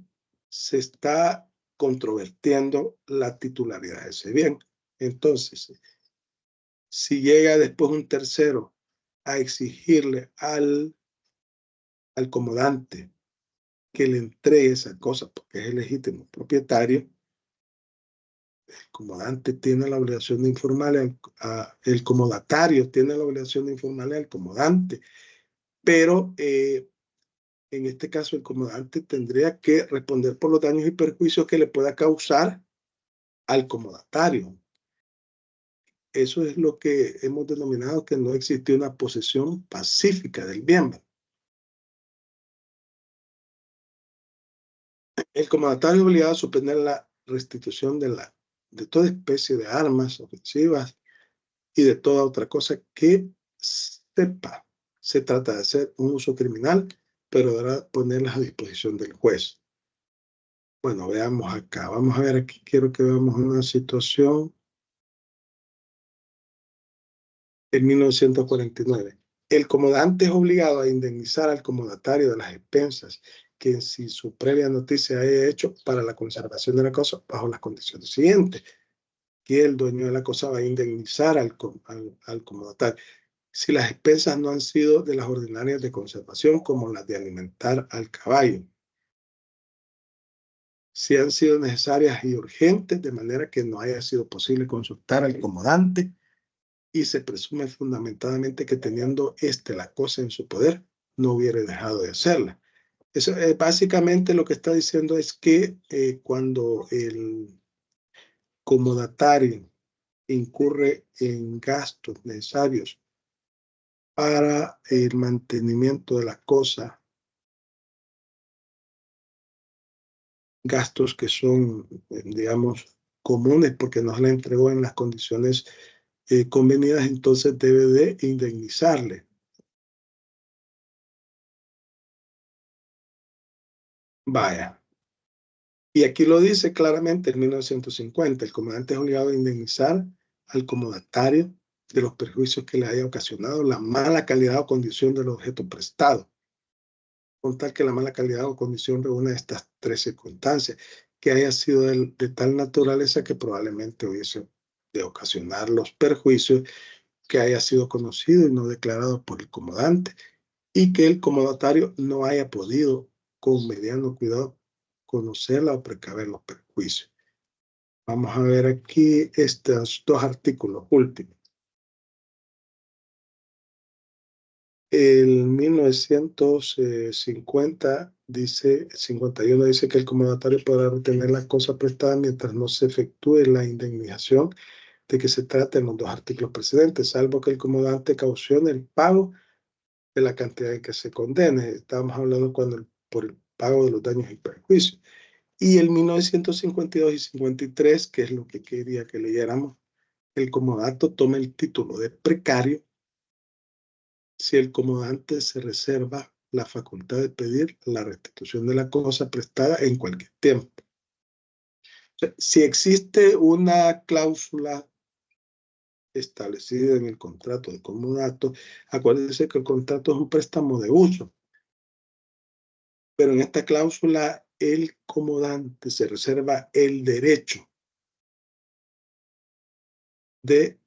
se está controvertiendo la titularidad de ese bien. Entonces, si llega después un tercero a exigirle al comodante que le entregue esa cosa porque es el legítimo propietario, el comodante tiene la obligación de informarle el comodatario tiene la obligación de informarle al comodante, pero en este caso el comodante tendría que responder por los daños y perjuicios que le pueda causar al comodatario. Eso es lo que hemos denominado que no existe una posesión pacífica del bien. El comodatario es obligado a suspender la restitución de toda especie de armas ofensivas y de toda otra cosa que sepa se trata de hacer un uso criminal, pero deberá ponerlas a disposición del juez. Bueno, veamos acá. Vamos a ver aquí. Quiero que veamos una situación. En 1949. El comodante es obligado a indemnizar al comodatario de las expensas que sin su previa noticia haya hecho para la conservación de la cosa bajo las condiciones siguientes. Que el dueño de la cosa va a indemnizar al comodatario si las expensas no han sido de las ordinarias de conservación, como las de alimentar al caballo. Si han sido necesarias y urgentes, de manera que no haya sido posible consultar al comodante, y se presume fundamentadamente que teniendo la cosa en su poder, no hubiera dejado de hacerla. Eso, básicamente lo que está diciendo es que cuando el comodatario incurre en gastos necesarios para el mantenimiento de la cosa, gastos que son, digamos, comunes porque nos la entregó en las condiciones convenidas, entonces debe de indemnizarle. Vaya. Y aquí lo dice claramente en 1950, el comandante es obligado a indemnizar al comodatario de los perjuicios que le haya ocasionado la mala calidad o condición del objeto prestado, con tal que la mala calidad o condición reúna estas tres circunstancias, que haya sido de tal naturaleza que probablemente hubiese de ocasionar los perjuicios, que haya sido conocido y no declarado por el comodante, y que el comodatario no haya podido, con mediano cuidado, conocerla o precaver los perjuicios. Vamos a ver aquí estos dos artículos últimos. El 1950 dice, 51 dice que el comodatario podrá retener la cosa prestada mientras no se efectúe la indemnización de que se trata en los dos artículos precedentes, salvo que el comodante cautione el pago de la cantidad en que se condene. Estamos hablando por el pago de los daños y perjuicios. Y el 1952 y 53, que es lo que quería que leyéramos, el comodato toma el título de precario si el comodante se reserva la facultad de pedir la restitución de la cosa prestada en cualquier tiempo. O sea, si existe una cláusula establecida en el contrato de comodato, acuérdense que el contrato es un préstamo de uso. Pero en esta cláusula el comodante se reserva el derecho de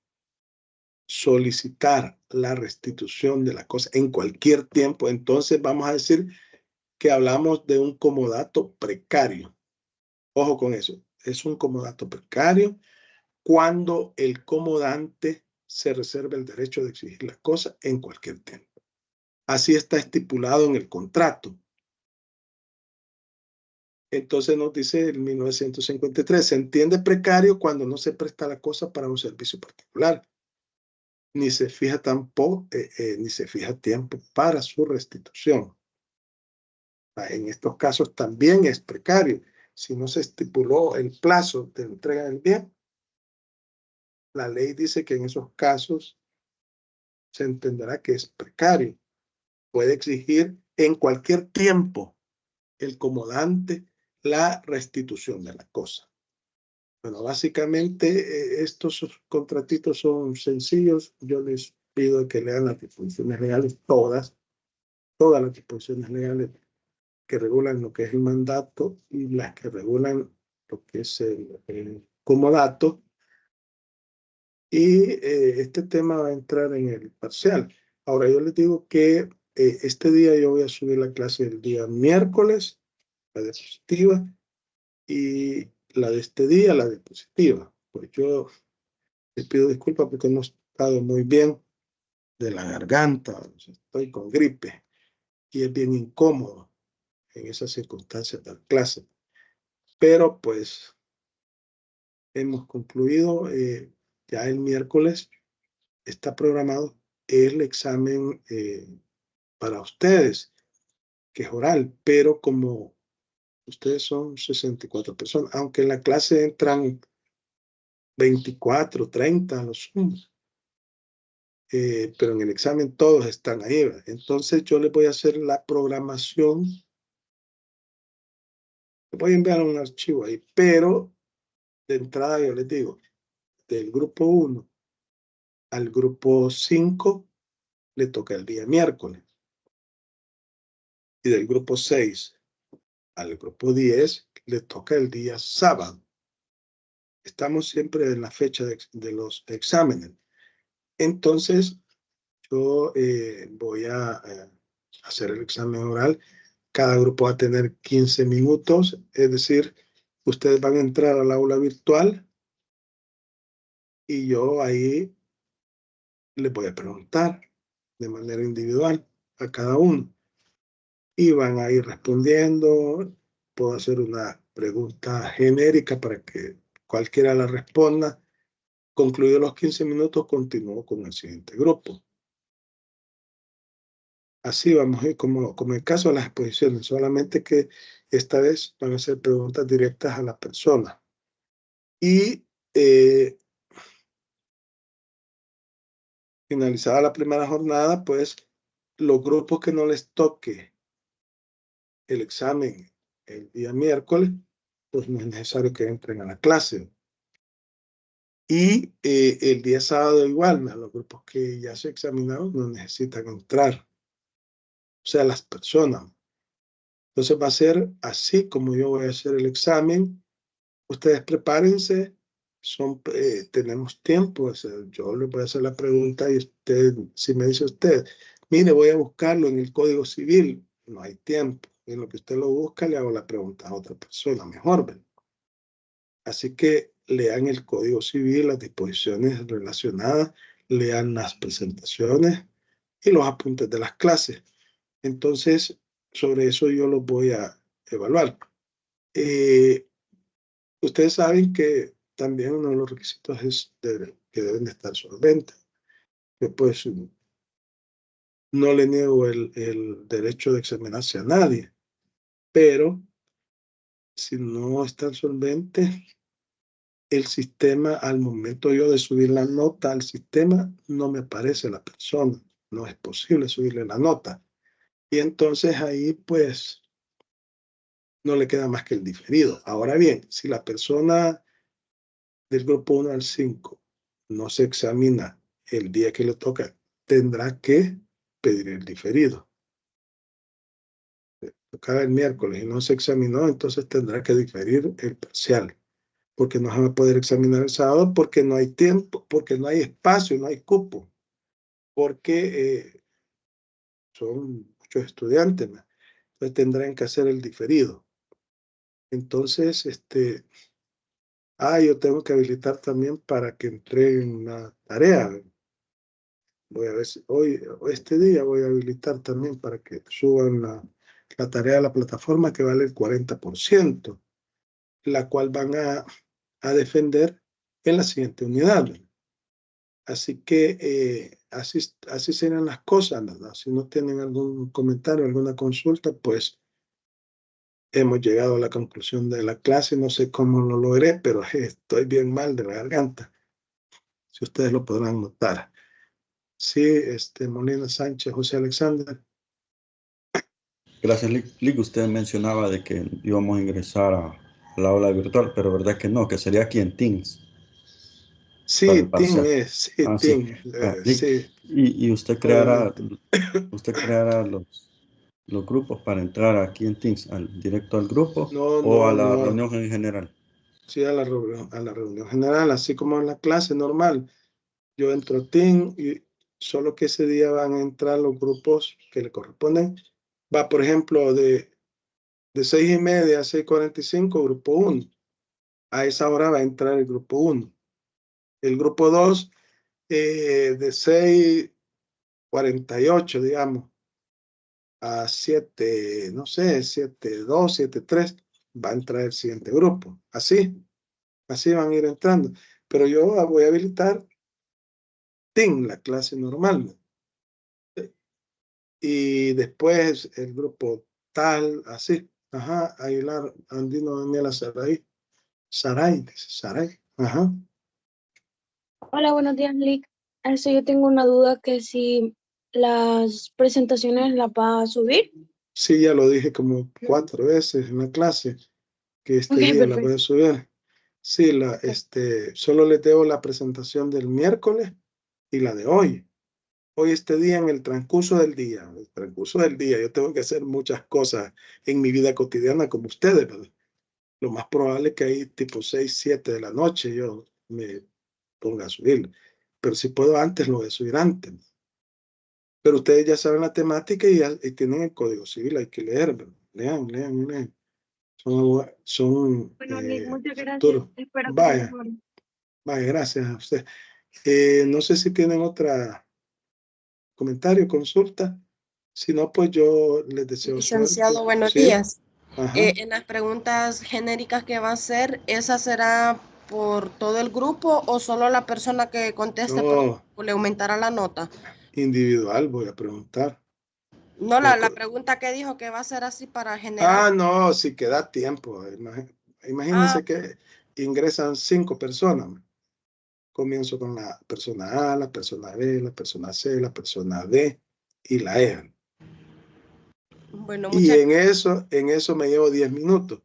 solicitar la restitución de la cosa en cualquier tiempo. Entonces vamos a decir que hablamos de un comodato precario. Ojo con eso. Es un comodato precario cuando el comodante se reserva el derecho de exigir la cosa en cualquier tiempo. Así está estipulado en el contrato. Entonces nos dice en 1953, se entiende precario cuando no se presta la cosa para un servicio particular, ni se fija tampoco, ni se fija tiempo para su restitución. En estos casos también es precario. Si no se estipuló el plazo de entrega del bien, la ley dice que en esos casos se entenderá que es precario. Puede exigir en cualquier tiempo el comodante la restitución de la cosa. Bueno, básicamente estos contratitos son sencillos. Yo les pido que lean las disposiciones legales, todas las disposiciones legales que regulan lo que es el mandato y las que regulan lo que es el comodato. Y este tema va a entrar en el parcial. Ahora yo les digo que este día yo voy a subir la clase el día miércoles, la diapositiva, y la de este día, la diapositiva. Pues yo les pido disculpas porque no he estado muy bien de la garganta, estoy con gripe y es bien incómodo en esas circunstancias de la clase. Pero pues hemos concluido, ya el miércoles está programado el examen para ustedes, que es oral, pero como ustedes son 64 personas, aunque en la clase entran 24, 30 a los sumos, pero en el examen todos están ahí, ¿verdad? Entonces yo les voy a hacer la programación, les voy a enviar un archivo ahí, pero de entrada yo les digo, del grupo 1 al grupo 5 le toca el día miércoles, y del grupo 6 al grupo 10 le toca el día sábado. Estamos siempre en la fecha de los exámenes. Entonces, yo voy a hacer el examen oral. Cada grupo va a tener 15 minutos, es decir, ustedes van a entrar al aula virtual y yo ahí les voy a preguntar de manera individual a cada uno. Y van a ir respondiendo. Puedo hacer una pregunta genérica para que cualquiera la responda. Concluidos los 15 minutos, continúo con el siguiente grupo. Así vamos a ir como en el caso de las exposiciones, solamente que esta vez van a ser preguntas directas a la persona. Y finalizada la primera jornada, pues los grupos que no les toque el examen el día miércoles, pues no es necesario que entren a la clase. Y el día sábado igual, los grupos que ya se examinaron no necesitan entrar. O sea, las personas. Entonces va a ser así como yo voy a hacer el examen. Ustedes prepárense, tenemos tiempo. O sea, yo les voy a hacer la pregunta y usted, si me dice usted, mire, voy a buscarlo en el Código Civil, no hay tiempo. En lo que usted lo busca, le hago la pregunta a otra persona, mejor, ¿verdad? Así que lean el Código Civil, las disposiciones relacionadas, lean las presentaciones y los apuntes de las clases. Entonces, sobre eso yo los voy a evaluar. Ustedes saben que también uno de los requisitos es que deben de estar solventes. Pues no le niego el derecho de examinarse a nadie, pero si no están solventes, el sistema, al momento yo de subir la nota al sistema, no me aparece la persona. No es posible subirle la nota. Y entonces ahí, pues, no le queda más que el diferido. Ahora bien, si la persona del grupo 1 al 5 no se examina el día que le toca, tendrá que pedir el diferido. Tocaba el miércoles y no se examinó, entonces tendrá que diferir el parcial, porque no se va a poder examinar el sábado porque no hay tiempo, porque no hay espacio, no hay cupo, porque son muchos estudiantes, ¿no? Entonces tendrán que hacer el diferido. Entonces, yo tengo que habilitar también para que entreguen una tarea. Voy a ver si este día voy a habilitar también para que suban la tarea a la plataforma que vale el 40%, la cual van a defender en la siguiente unidad. Así que así serán las cosas, ¿verdad? Si no tienen algún comentario, alguna consulta, pues hemos llegado a la conclusión de la clase. No sé cómo lo logré, pero estoy bien mal de la garganta. Si ustedes lo podrán notar. Sí, Molina Sánchez, José Alexander. Gracias, Lick. Usted mencionaba de que íbamos a ingresar al aula virtual, pero verdad que no, que sería aquí en Teams. Sí, Teams es, sí, Teams, sí. Y usted creará los grupos para entrar aquí en Teams, directo al grupo o a la reunión en general. Sí, a la reunión general, así como en la clase normal. Yo entro a Team y solo que ese día van a entrar los grupos que le corresponden. Va, por ejemplo, de 6:30 a 6:45, grupo 1. A esa hora va a entrar el grupo 1. El grupo 2, de 6:48, digamos, a 7, no sé, 7:2, 7:3, va a entrar el siguiente grupo. Así van a ir entrando. Pero yo voy a habilitar la clase normal. Y después el grupo tal, así. Ajá, Aguilar, Andino, Daniela, Saray. Saray. Ajá. Hola, buenos días, Lick. Yo tengo una duda que si las presentaciones las va a subir. Sí, ya lo dije como 4 veces en la clase, que este Ok, día la perfecto. voy a subir. Sí, solo les debo la presentación del miércoles y la de hoy. Hoy, este día, en el transcurso del día, yo tengo que hacer muchas cosas en mi vida cotidiana como ustedes, ¿verdad? Lo más probable es que ahí tipo 6, 7 de la noche yo me ponga a subir. Pero si puedo antes, lo voy a subir antes. Pero ustedes ya saben la temática y tienen el Código Civil, hay que leer, ¿verdad? Lean. Son Bueno, Lick, muchas gracias. futuros. Espero que Vaya, mejore. gracias a usted. No sé si tienen otra comentario, consulta. Si no, pues yo les deseo Licenciado, suerte. buenos Sí. días. Ajá. En las preguntas genéricas que va a hacer, ¿esa será por todo el grupo o solo la persona que conteste No, le aumentará la nota? individual voy a preguntar. No, la pregunta que dijo que va a ser así para general. Ah, no, si queda tiempo. Imagínense que ingresan 5 personas. Comienzo con la persona A, la persona B, la persona C, la persona D y la E. Bueno, Y en eso me llevo 10 minutos.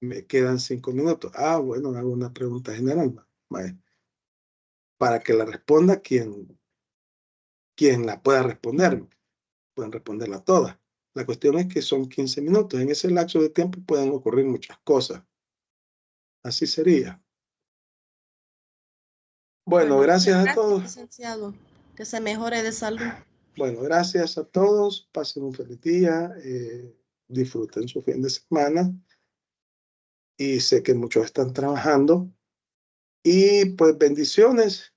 Me quedan 5 minutos. Ah, bueno, hago una pregunta general. Para que la responda quien la pueda responder. Pueden responderla todas. La cuestión es que son 15 minutos. En ese lapso de tiempo pueden ocurrir muchas cosas. Así sería. Bueno, gracias a todos. Licenciado. Que se mejore de salud. Bueno, gracias a todos. Pasen un feliz día. Disfruten su fin de semana. Y sé que muchos están trabajando. Y pues bendiciones.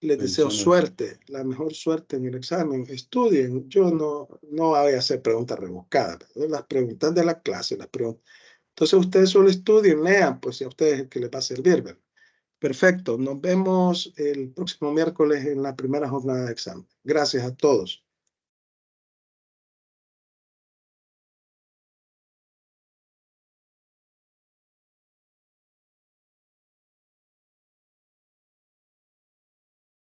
Les deseo suerte, la mejor suerte en el examen. Estudien. Yo no voy a hacer preguntas rebuscadas. Las preguntas de la clase, las preguntas. Entonces ustedes solo estudien, lean, pues si a ustedes es que les va a servir, ¿verdad? Perfecto. Nos vemos el próximo miércoles en la primera jornada de examen. Gracias a todos.